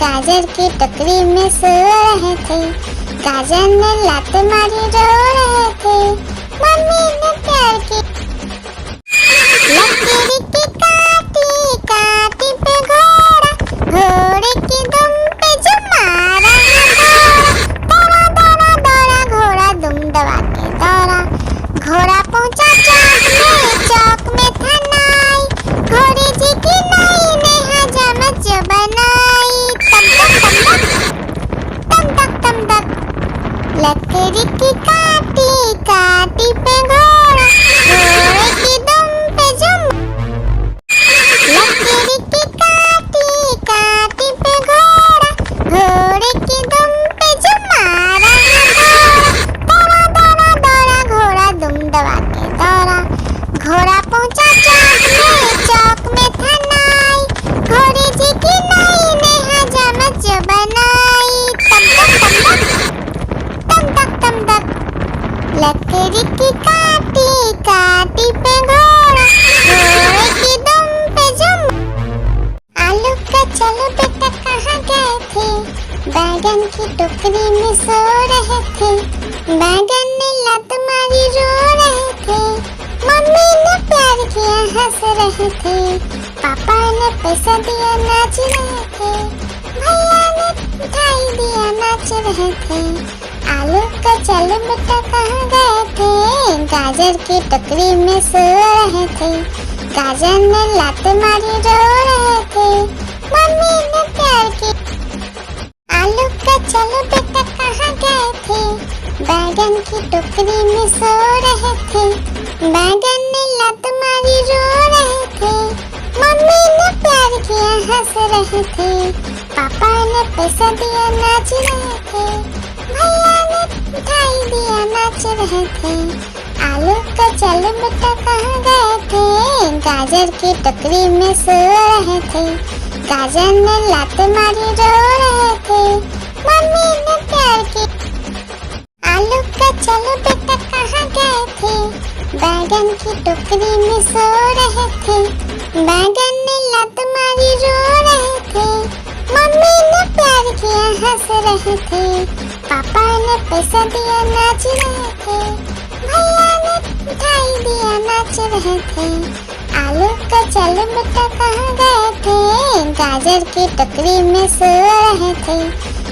गाजर की टोकरी में सो रहे थे, गाजर ने लात मारी रो रहे थे, मम्मी ने प्यार की। लकड़ी की काटी काटी पे घोड़ा, घोड़े की दुम पे जो मारा दौड़ा दौड़ा दौड़ा घोड़ा दुम दबा के दौड़ा, घोड़ा पहुंचा चौक में था नाई, घोड़े जी की नाई ने हजामत जो बनाई, तम तक लकड़ी की काटी काटी पे घोड़ा, घोड़े की दुम पे जो, लकड़ी की काटी काटी पे घोड़ा, घोड़े की दुम पे जो मारा दौड़ा दौड़ा दौड़ा घोड़ा दुम दबा के दौड़ा, घोड़ा पहुंचा टोकरी में सो रहे थे, बैगन ने लात मारी रो रहे थे, मम्मी ने प्यार किया हंस रहे थे, पापा ने पैसा दिया नाच रहे थे, भैया ने मिठाई दिया नाच रहे थे। आलू का चलो बेटा कहाँ गए थे, गाजर की टोकरी में सो रहे थे, गाजर ने लात मारी रो रहे थे, मम्मी ने प्यार की। आलू का चलो बेटा कहाँ गए थे, बैगन की टोकरी में सो रहे थे, बैगन ने लात मारी रो रहे थे, मम्मी ने प्यार किया हंस रहे थे, पापा ने पैसा दिया नाच रहे थे, भैया ने मिठाई दिया नाच रहे थे। आलू का चलो बेटा कहाँ गए थे, गाजर की टोकरी में सो रहे थे, गाजर ने लात मारी रो रहे थे, मम्मी ने प्यार की। आलू का चलो बेटा कहाँ गए थे, बैगन की टोकरी में सो रहे थे, बैगन ने लात मारी रो रहे थे, मम्मी ने प्यार किया हंस रहे थे, पापा ने पैसा दिया नाच रहे थे, भैया ने मिठाई दिया नाच रहे थे। आलू का चलो बेटा कहाँ गए थे, गाजर की टोकरी में सो रहे थे,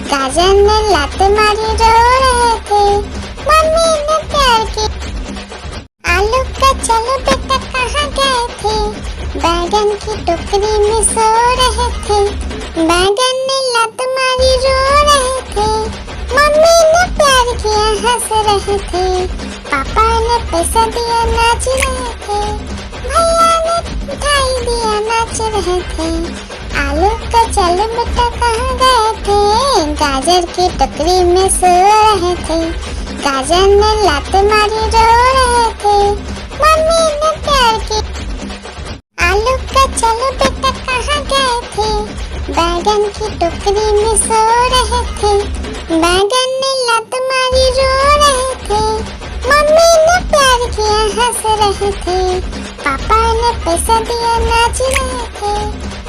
गाजर ने लात मारी रो रहे थे, मम्मी ने प्यार की। आलू का चलो बेटा कहाँ गए थे, बैगन की टोकरी में सो रहे थे, बैगन ने लात मारी रो रहे थे, मम्मी ने प्यार किया हंस रहे थे, पापा ने पैसा दिया नाच रहे थे, भैया ने मिठाई दिया नाच रहे थे। आलू का चलो बेटा कहाँ गए थे, गाजर की टोकरी में सो रहे थे, गाजर ने लात मारी रो रहे थे, मम्मी ने प्यार की। आलू का चलो बेटा कहाँ गए थे, बैगन की टोकरी में सो रहे थे, बैगन ने लात मारी रो रहे थे, मम्मी ने प्यार किया हंस रहे थे, पापा ने पैसा दिया नाच रहे थे,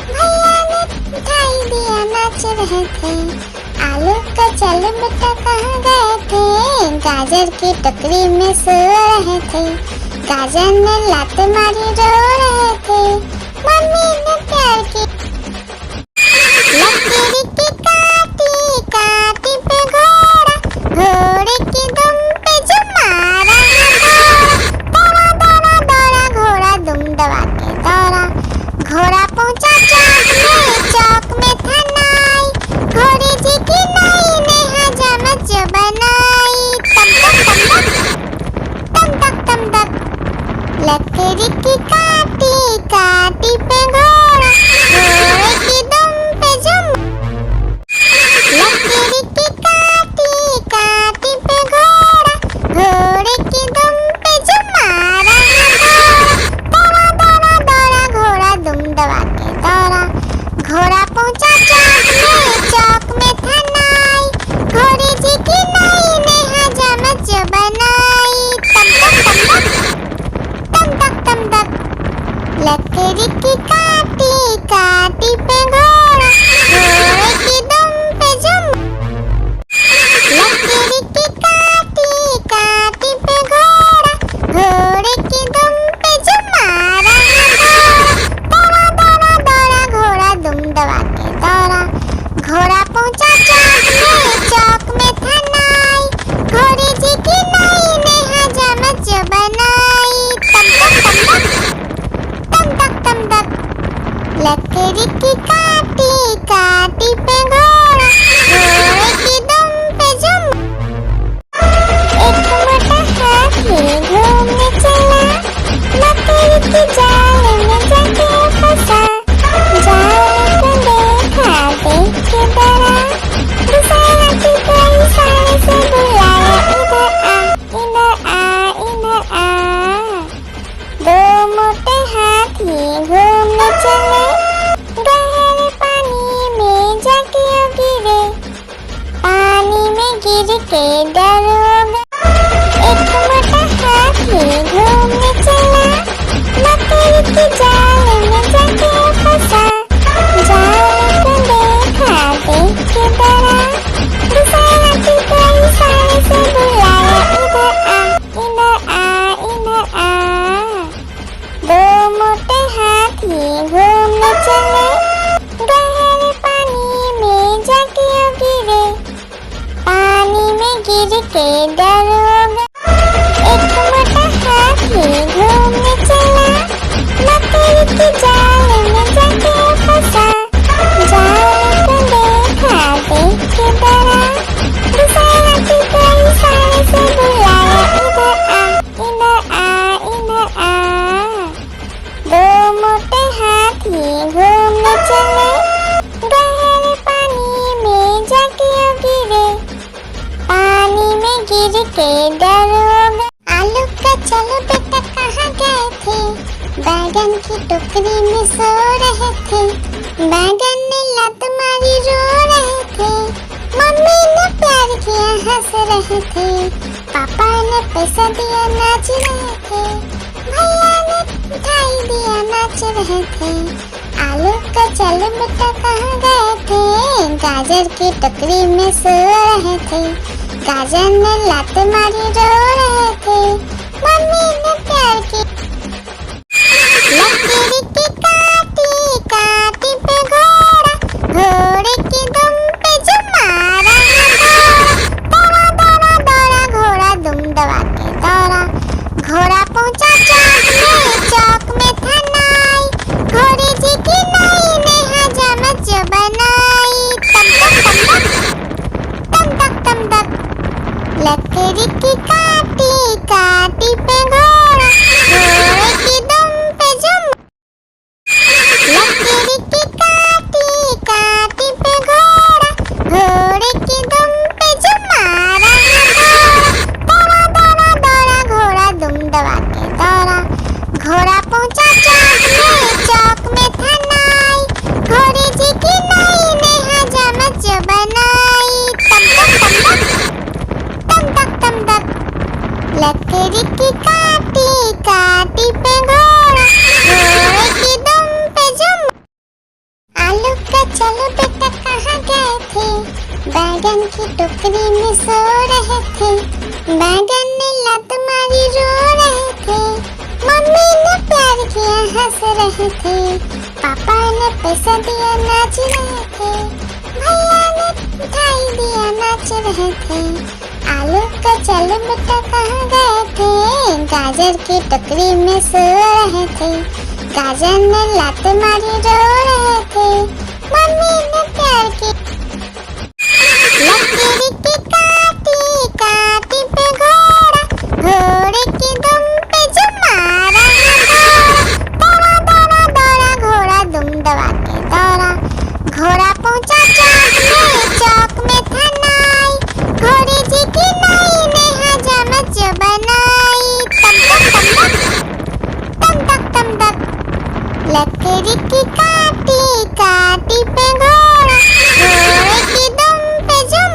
भैया ने मिठाई दिया नाच रहे थे। आलू का चलो बेटा कहाँ गए थे, गाजर की टोकरी में सो रहे थे, गाजर ने लात मारी रो रहे थे, मम्मी ने प्यार की। लकीर की काटी काटी पे घोड़ा, घोड़े की दुम पे जो मारा दौड़ा दौड़ा दौड़ा घोड़ा दुम दबा के दौड़ा, घोड़ा पहुंचा चौक में था नाई, घोड़े जी की नाई ने हजामत जो बनाई, तम तक तम तक लकीर की काटी काटी पे घोड़ा, घोड़े की दुम पे जो लकीर की काटी काटी पे घोड़ा, घोड़े की दुम पे जो मारा दौड़ा दौड़ा दौड़ा घोड़ा दुम दबा के दौड़ा, घोड़ा पहुंचा चौक में था नाई, घोड़े जी की नाई ने हजामत जो बनाई, तम तक लकीर की काटी काटी पे घोड़ा, घोड़े की दुम पे जो लकीर की काटी काटी पे घोड़ा, घोड़े की दुम पे जो मारा दौड़ा दौड़ा दौड़ा घोड़ा दुम दबा के दौड़ा, घोड़ा पहुंचा चौक में था नाई, घोड़े जी की नाई ने हजामत जो बनाई, तम तक लकीर की काटी काटी पे हाथी घूमने चले, गहरे पानी में जाके गिरे, पानी में गिर के डर हो गया। एक मोटा हाथी घूमने चला, मकड़ी की जाल में जाके फंसा, जाल को देखा देख के डरा, दूसरे हाथी को इशारे से बुलाया, इधर आ इधर आ इधर आ। दो मोटे हाथी घूमने चले, गहरे पानी में जाके गिरे, पानी में गिर के डर हो गया। आलू का चलो बेटा कहाँ गए थे, बैगन की टोकरी में सो रहे थे, बैगन ने लात मारी रो रहे थे, मम्मी ने प्यार किया हंस रहे थे, पापा ने पैसा दिया नाच रहे थे, भैया ने मिठाई दिया नाच रहे थे। आलू का चलो बेटा कहाँ गए थे, गाजर की टोकरी में सो रहे थे, गाजर ने लात मारी रो रहे थे, मम्मी ने प्यार की। लकड़ी की काटी काटी पे घोड़ा, घोड़े की दुम पे जो मारा दौड़ा दौड़ा दौड़ा घोड़ा दुम दबा के दौड़ा, घोड़ा पहुंचा चौक में था नाई, घोड़े जी की नाई ने हजामत जो बनाई, तम तक तम तक। लकड़ी की काटी काटी पे घोड़ा, घोड़े की दुम पे जो, लकड़ी की काटी काटी पे घोड़ा, घोड़े की दुम पे जो मारा दौड़ा दौड़ा दौड़ा घोड़ा दुम दबा के दौड़ा, घोड़ा पहुंचा चौक में था नाई, घोड़े जी की नाई ने हजामत जो बनाई, तम तक। लकड़ी की काटी काटी पे घोड़ा, घोड़े की दुम पे जुम। आलू का चलो बेटा कहाँ गए थे, बैगन की टोकरी में सो रहे थे, बैगन ने लात मारी रो रहे थे, मम्मी ने प्यार किया हंस रहे थे, पापा ने पैसा दिया नाच रहे थे, भैया ने मिठाई दिया नाच रहे थे। आलू का चलो बेटा कहाँ गए थे, गाजर की टोकरी में सो रहे थे, गाजर ने लात मारी रो रहे थे, मम्मी ने प्यार की। लकड़ी की काटी काटी पे घोड़ा, घोड़े की दुम पे जो मारा दौड़ा दौड़ा दौड़ा घोड़ा दुम दबा के दौड़ा, घोड़ा पहुंचा चौक में था नाई, घोड़े जी की नाई ने हजामत जो बनाई, तम तक। लकड़ी की काटी काटी पे घोड़ा, घोड़े की दुम पे जुम,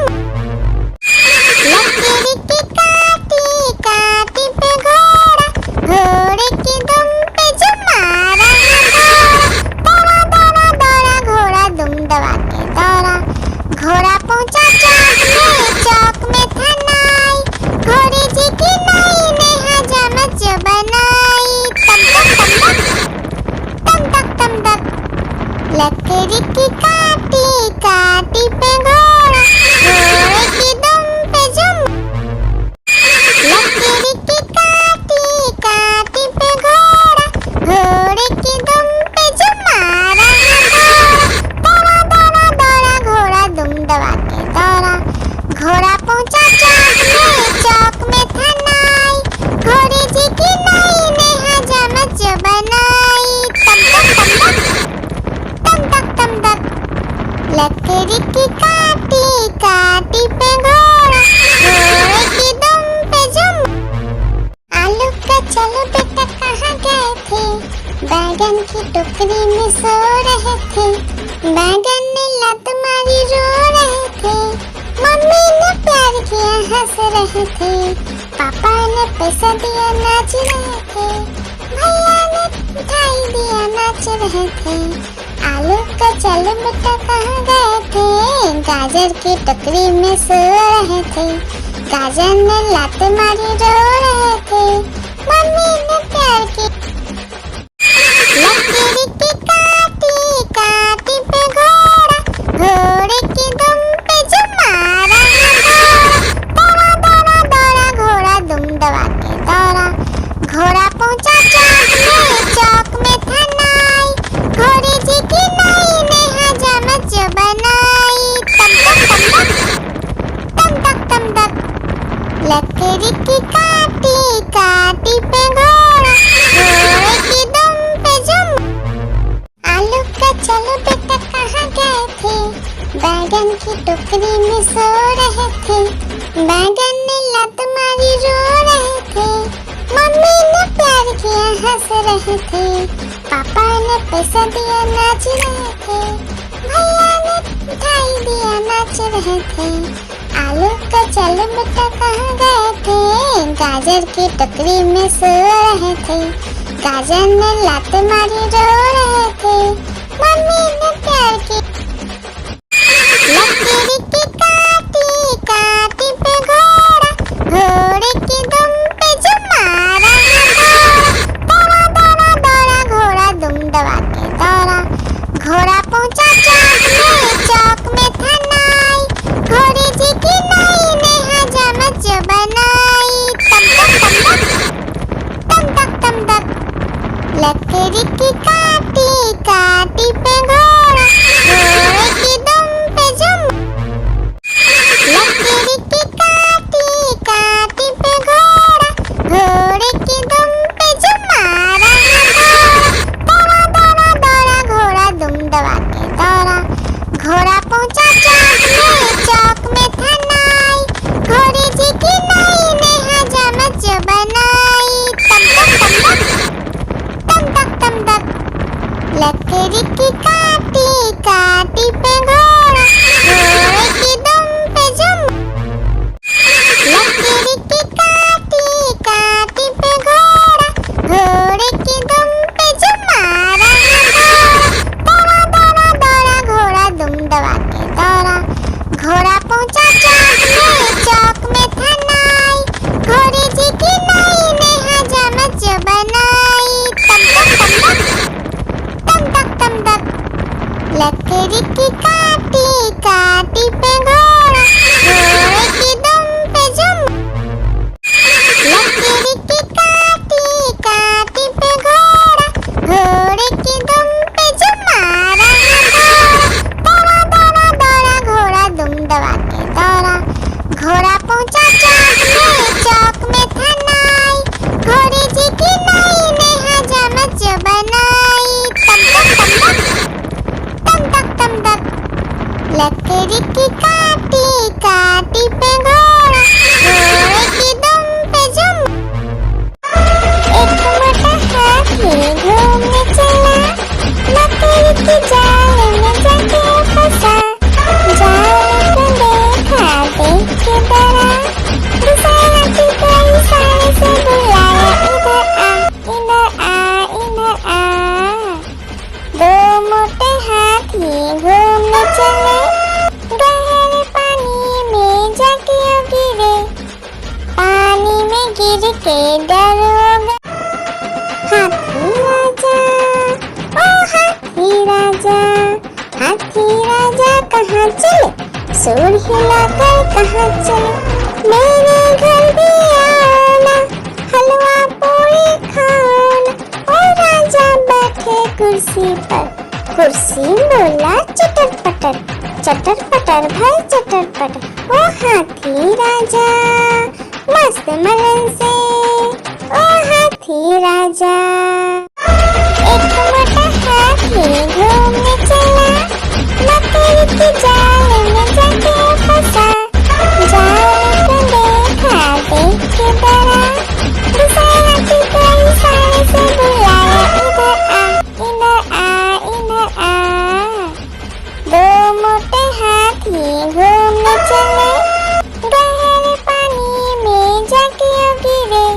लकड़ी की काटी काटी पे घोड़ा, घोड़े की दुम पे जो मारा दौड़ा दौड़ा दौड़ा घोड़ा दुम दबा के दौड़ा, घोड़ा पहुंचा चौक में था नाई, घोड़े जी की नाई ने हजामत जो बनाई, तम तक। लकड़ी की काटी काटी पे घोड़ा, घोड़े की दुम पे जुम, लकड़ी की काटी काटी पे घोड़ा, घोड़े की दुम पे जो मारा दौड़ा दौड़ा दौड़ा घोड़ा दुम दबा के दौड़ा, घोड़ा पहुंचा चौक में था नाई, घोड़े जी की नाई ने हजामत जो बनाई, तम तक। लकड़ी की काटी काटी पे घोड़ा, घोड़े की दुम पे जुम। आलू का चलो बेटा कहाँ गए थे, बैगन की टोकरी में सो रहे थे, बैगन ने लात मारी रो रहे थे, मम्मी ने प्यार किया हंस रहे थे, पापा ने पैसा दिया नाच रहे थे, भैया ने मिठाई दिया नाच रहे थे। आलू का चलो बेटा कहाँ गए थे, गाजर की टोकरी में सो रहे थे, गाजर ने लात मारी रो रहे थे, मम्मी ने प्यार की। लकड़ी की टोकरी में सो रहे थे, बैगन ने लात मारी रो रहे थे, मम्मी ने प्यार किया हंस रहे थे, पापा ने पैसा दिया नाच रहे थे, भैया ने मिठाई दिया नाच रहे थे। आलू का चलो बेटा कहाँ गए थे, गाजर की टोकरी में सो रहे थे, गाजर ने लात मारी रो रहे थे, मम्मी ने प्यार की। लकीर की काटी काटी पे घोड़ा, घोड़े की दुम पे जो मारा दौड़ा दौड़ा दौड़ा घोड़ा दुम दबा के दौड़ा, घोड़ा पहुंचा चौक में था नाई, घोड़े जी की नाई ने हजामत जो बनाई, तम तक तम तक। लकीर की काटी काटी पे घोड़ा, घोड़े की दुम पे जो, लकीर की काटी काटी पे घोड़ा, घोड़े की दुम पे जो मारा दौड़ा दौड़ा दौड़ा घोड़ा दुम दबा के दौड़ा, घोड़ा पहुंचा चौक में था नाई, घोड़े जी की नाई ने हजामत जो बनाई, तम तक। लकीर की काटी काटी पे घोड़ा, घोड़े की दुम पे जो, लकीर की काटी काटी पे घोड़ा, घोड़े की दुम पे जो मारा दौड़ा दौड़ा दौड़ा घोड़ा दुम दबा के दौड़ा, घोड़ा पहुंचा चौक में था नाई, घोड़े जी की नाई ने हजामत जो बनाई, तम तक। लकीर की काटी काटी पे घोड़ा, घोड़े की दुम पे जो, लकीर की काटी काटी पे घोड़ा, घोड़े की दुम पे जो मारा दौड़ा दौड़ा दौड़ा घोड़ा दुम दबा के दौड़ा, घोड़ा पहुंचा चौक में था नाई, घोड़े जी की नाई ने हजामत जो बनाई, तम तक। लकीर की काटी काटी पे घोड़ा, घोड़े की दुम पे जो, एक मोटा हाथी घूमने चला, लकीर की जाल में जाके फंसा, जाल को देखा देख के डरा, दूसरे हाथी को इशारे से बुलाया, इधर आ इधर आ। दो मोटे हाथी घूमने चले, गहरे पानी में जाके गिरे, पानी में गिर के डर हो गए। हाथी राजा, ओ हाथी राजा, हाथी राजा कहाँ चले, सूर हिलाकर कहाँ चले, मेरे घर भी आओ ना, हलवा पूरी खाओ ना। ओ राजा बैठे कुर्सी पर, कुर्सी बोला चटर पटर भाई चटर पटर। ओ हाथी राजा मस्त मलन से, ओ हाथी राजा। एक मोटा हाथी घूमने चला, लकीर की जाल में जाके फंसा, जाल को देखा देख के डरा, दूसरे हाथी को इशारे से बुलाया, इधर आ इधर आ। दो मोटे हाथी घूमने चले, गहरे पानी में जाके गिरे,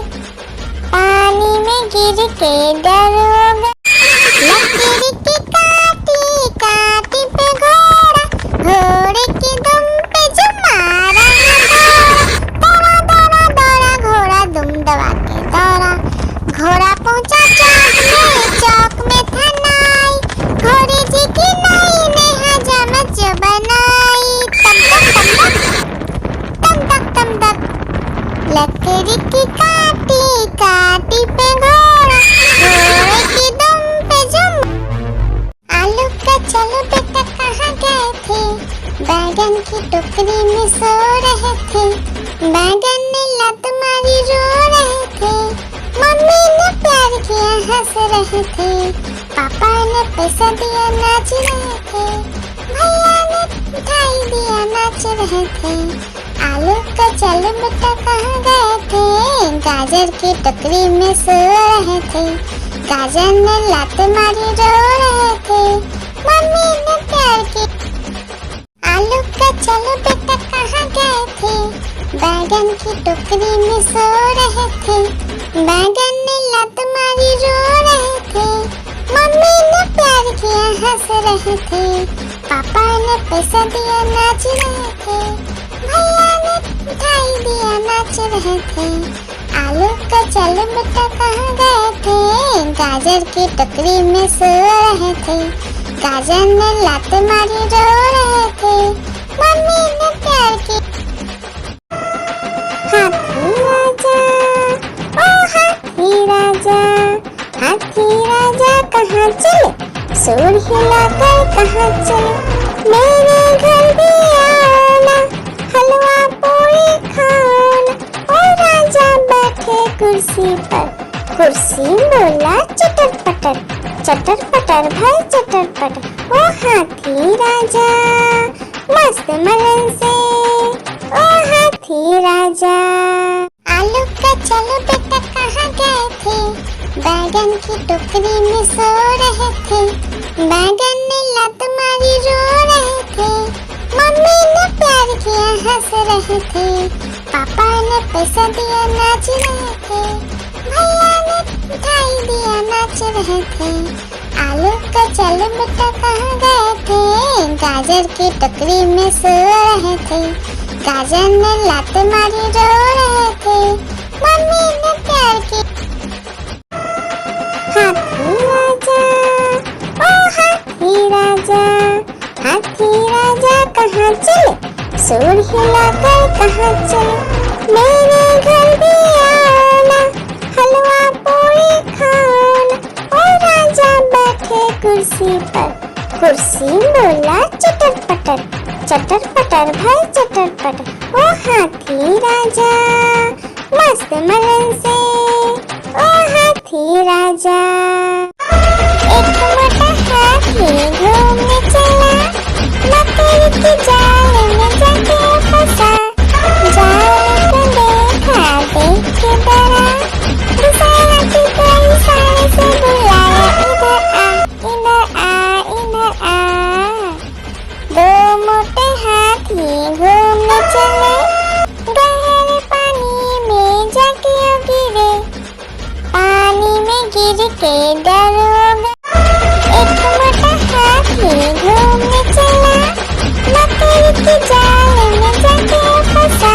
पानी में गिर के डर हो गए। लकीर की काटी काटी पे घोड़ा, घोड़े की दुम पे जो मारा दौड़ा दौड़ा दौड़ा घोड़ा दुम दबा के दौड़ा, घोड़ा पहुंचा चौक में था नाई, घोड़े जी की नाई ने हजामत जो बनाई, तम तक। लकीर की काटी काटी पे घोड़ा, घोड़े की दुम पे जो, आलू का चलो बेटा कहाँ गए थे, बैगन की टोकरी में सो रहे थे, बैगन ने लात मारी रो रहे थे, मम्मी ने प्यार किया हंस रहे थे, पापा ने पैसा दिया नाच रहे थे, भैया ने ने उठाई दिया नाच रहे थे। आलू का चल बेटा कहाँ गए थे, गाजर की टोकरी में सो रहे थे। गाजर ने लात मारी रो रहे थे, मम्मी ने प्यार की। आलू का चल बेटा कहाँ गए थे, बैगन की टोकरी में सो रहे थे। बैगन ने लात मारी रो रहे थे, मम्मी ने प्यार किया हंस रहे थे। पापा ने पैसा दिया नाच रहे थे, भैया ने उठाई दिया नाच रहे थे। आलू का चल बेटा कहाँ गए थे, गाजर की टोकरी में सो रहे थे। गाजर ने लात मारी रो रहे थे, मम्मी ने प्यार की। हाथी राजा ओ हाथी राजा, हाथी राजा कहाँ चले, सूर हिलाकर कहाँ चले। मेरे घर भी आना, हलवा पूरी खाना। ओ राजा बैठे कुर्सी पर, कुर्सी बोला चटर पटर भाई चटर पटर। ओ हाथी राजा मस्त मलन से, ओ हाथी राजा। आलू का चलो बेटा कहाँ गए थे, बैगन की टोकरी में सो रहे थे। बैगन ने लात मारी रो रहे थे, मम्मी ने प्यार किया हंस रहे थे। पापा ने पैसा दिया नाच रहे थे, भैया ने उठाई दिया नाच रहे थे। आलू का चल बेटा कहाँ गए थे, गाजर की टोकरी में सो रहे थे। गाजर ने लात मारी रो रहे थे, मम्मी ने प्यार की। हाथी राजा ओ हाथी राजा, हाथी राजा कहाँ चले, सूर हिलाकर कहाँ चले। मेरे घर भी आना, हलवा पूरी खाना। ओ राजा बैठे कुर्सी पर, कुर्सी बोला चटर पटर भाई चटर पटर। ओ हाथी राजा मस्त मलन से, ओ हाथी राजा। एक मोटा हाथी घूमने चला, मकड़ी के जाल में जाके फंसा। जाल को देखा देख के डरा, दूसरे हाथी को इशारे से बुलाया, इधर आ इधर आ। दो मोटे हाथी घूमने चले, गहरे पानी में जाके गिरे। पानी में गिर के डर हो गया। एक मोटा हाथी घूमने चला, मकड़ी के जाल में जाके फंसा।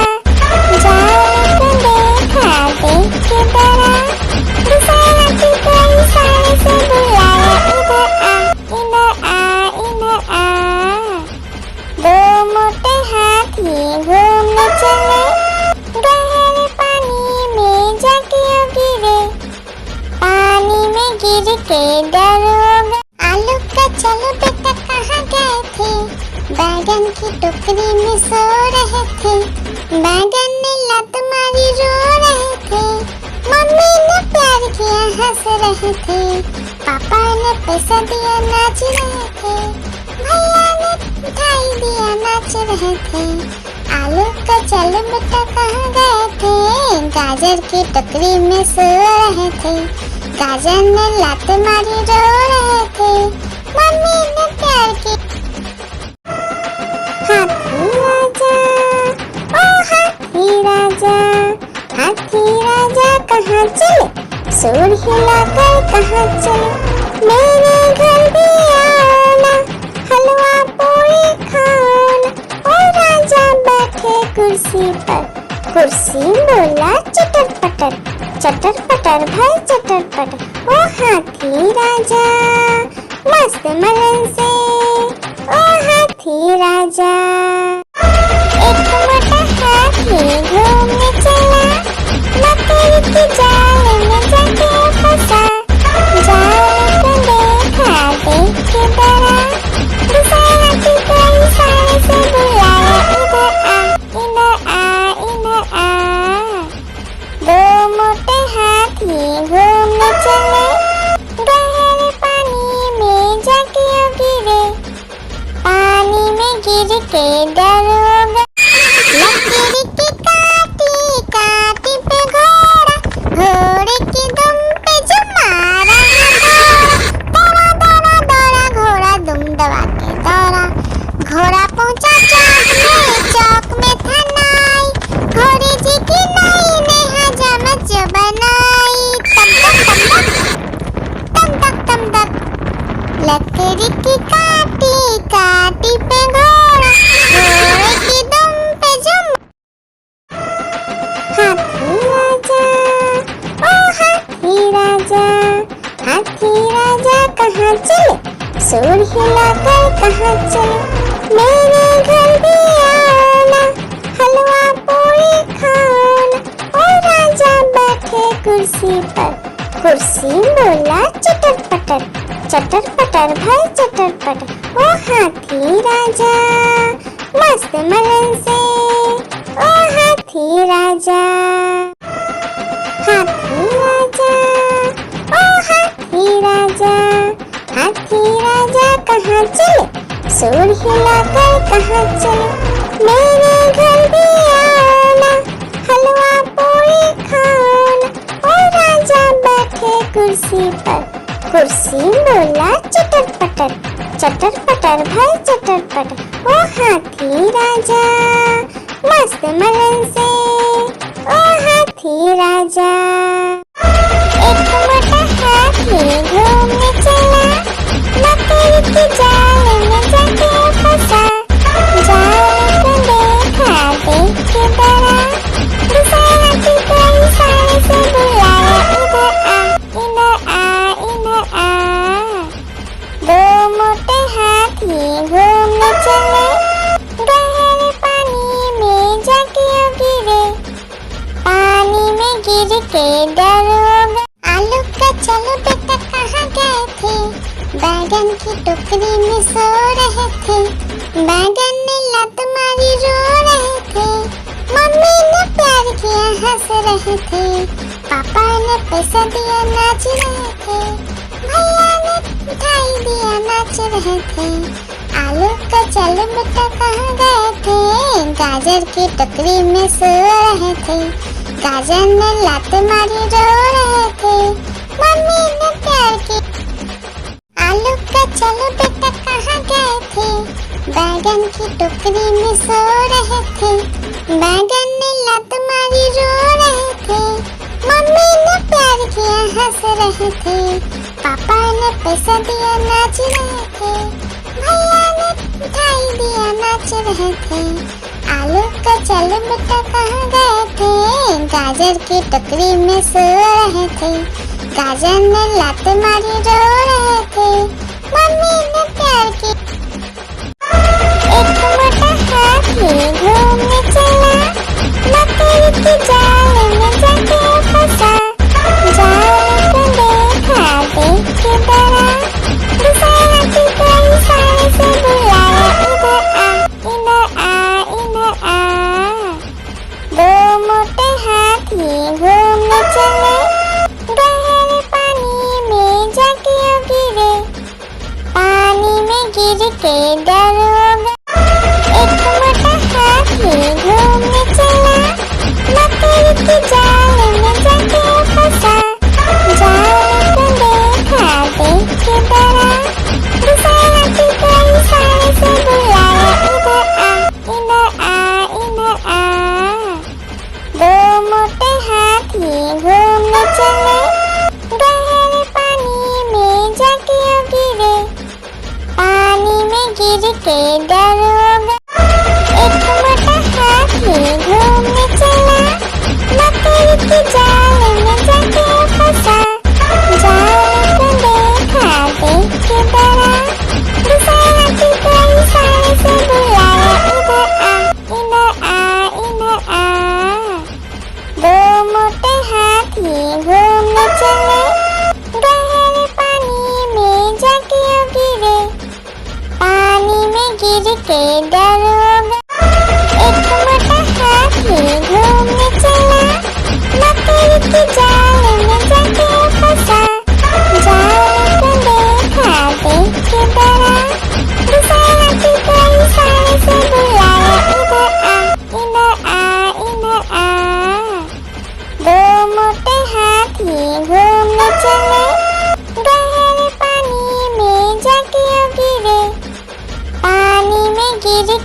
जाल को देखा देख के डरा, दूसरे हाथी को इशारे से बुलाया, इधर आ इधर आ। दो मोटे हाथी घूमने चले, गहरे पानी में जाके गिरे। पानी में गिर के डर हो गया। आलू का चलो बेटा कहाँ गए थे, बैगन की टोकरी में सो रहे थे। बैगन ने लात मारी रो रहे थे, मम्मी ने प्यार किया हंस रहे थे। पापा ने पैसा दिया नाच रहे थे, भैया ने उठाई दिया नाच रहे थे। आलू का चल बेटा कहाँ गए थे, गाजर की टोकरी में सो रहे थे। गाजर ने लात मारी रो रहे थे, मम्मी ने प्यार की। हाथी राजा ओ हाथी राजा, हाथी राजा कहाँ चले, सूर हिलाकर कहाँ चले। मेरे घर भी आना, हलवा पूरी खाना। ओ राजा बैठे कुर्सी पर, कुर्सी बोला चटर पटर भाई चटर पटर। ओ हाथी राजा मस्त मलन से, ओ हाथी राजा। एक मोटा हाथी घूमने चला, मकड़ी के जाल में जाके फंसा। जाल को देखा देख के डरा, दूसरे हाथी को इशारे से बुलाया, इधर आ इधर आ। दो मोटे हाथी घूमने चले, गहरे पानी में जाके गिरे। पानी में गिर हाथी राजा कहाँ चले, सूर हिलाकर कहाँ चले, मेरे घर भी आना, हलवा पूरी खाना। ओ राजा बैठे कुर्सी पर, कुर्सी बोला चटर पटर भाई चटर पटर। ओ हाथी राजा मस्त मलन से, ओ हाथी राजा, हाथी राजा, ओ हाथी राजा, हाथी राजा कहाँ चले, सूर हिलाकर कहाँ चले, मेरे घर भी आना, हलवा पूरी खाना। ओ राजा बैठे कुर्सी पर, कुर्सी बोला चटर पटर भाई चटर पटर। ओ हाथी राजा मस्त मलन से, ओ हाथी राजा। एक मोटा हाथी घूमने चला, मकड़ी की जाल में जाके फंसा, जाल को देखा देख के डरा, दूसरा हाथी कोई साए से बुलाया, इधर आ इधर आ। दो मोटे हाथी घूमने चले, गहरे पानी में जाके गिरे, पानी में गिर के डर हो गए। आलू का चलो बेटा कहाँ गए थे, बैगन की टोकरी में सो रहे थे, बैगन ने लत मारी रो रहे थे, मम्मी ने प्यार किया हंस रहे थे, पापा ने पैसा दिया नाच रहे थे, भैया ने मिठाई दिया नाच रहे थे। आलू का चलो बेटा कहाँ गए थे, गाजर की टोकरी में सो रहे थे, गाजर ने लात मारी रो रहे थे, मम्मी ने प्यार की। आलू का चलो बेटा कहाँ गए थे, बैगन की टोकरी में सो रहे थे, बैगन ने लात मारी रो रहे थे, मम्मी ने प्यार किया हंस रहे थे, पापा ने पैसा दिया नाच रहे थे, भैया ने मिठाई दिया नाच रहे थे। आलू का चलो बेटा कहाँ गए थे, गाजर की टोकरी में सो रहे थे, गाजर ने लात मारी रो रहे थे, मम्मी ने प्यार की। एक मोटा हाथी घूमने चला, मकड़ी की जाल में जाके फंसा, जाल को देखा देख के डरा, दूसरा हाथी कोई साए से बुलाया, इधर आ। दो मोटे हाथी घूमने चले, गहरे पानी में जाके गिरे, पानी में गिर के डर हो गए। एक मोटा हाथी घूमने चला, मकड़ी की जाल में जाके फंसा, जाल को देखा देख के डरा, दूसरा हाथी कोई साए से बुलाया, इधर आ। दो मोटे हाथी घूमने चले, गहरे पानी में जाके गिरे, पानी में गिर के डर हो गए। एक मोटा हाथी घूमने चला, मकड़ी की जाल में जाके फंसा, जाल को देखा देख के डरा, दूसरा हाथी कोई साए से बुलाया, इधर आ। दो मोटे हाथी घूमने चले, गहरे पानी में जाके गिरे, पानी में गिर के डर हो गए। एक मोटा हाथी घूमने चला, मकड़ी की जाल में जाके फंसा, जाल को देखा देख के डरा, दूसरा हाथी कोई साए से बुलाया, इधर आ। दो मोटे हाथी घूमने चले, गहरे पानी में जाके गिरे, पानी में गिर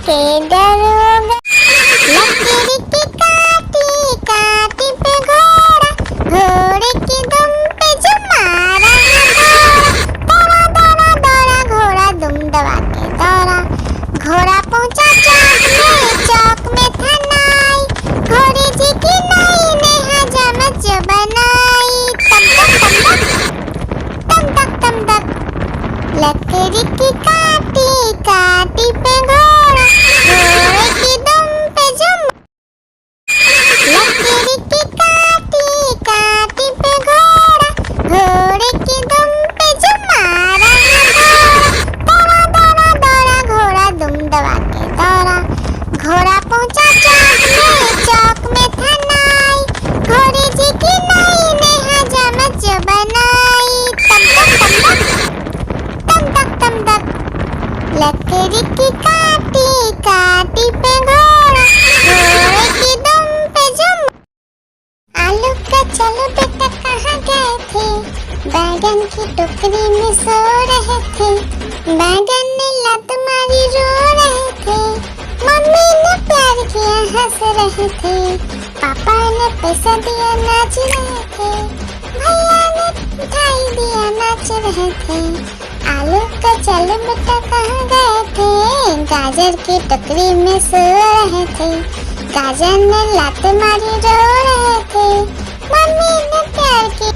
लकड़ी की काटी काटी पे घोड़ा, घोड़े की दुम पे जुम। लकड़ी की काटी काटी पे घोड़ा, घोड़े की दुम पे जुम मारा है घोड़ा। दौड़ा दौड़ा दौड़ा घोड़ा दुम दबा के दौड़ा, घोड़ा पहुंचा चौक में था नाई, घोड़े जी की नाई ने हजामत जो बनाई। तम तक तम तक, लकड़ी की काटी काटी पे घोड़ा, घोड़े की दुम पे जुम। आलू का चलो बेटा कहाँ गए थे, बैगन की टोकरी में सो रहे थे, बैगन ने लत मारी रो रहे थे, मम्मी ने प्यार किया हंस रहे थे, पापा ने पैसा दिया नाच रहे थे, भैया ने मिठाई दिया नाच रहे थे। आलू का चलो बेटा कहाँ गए थे, गाजर की टोकरी में सो रहे थे, गाजर ने लात मारी रो रहे थे, मम्मी ने प्यार किया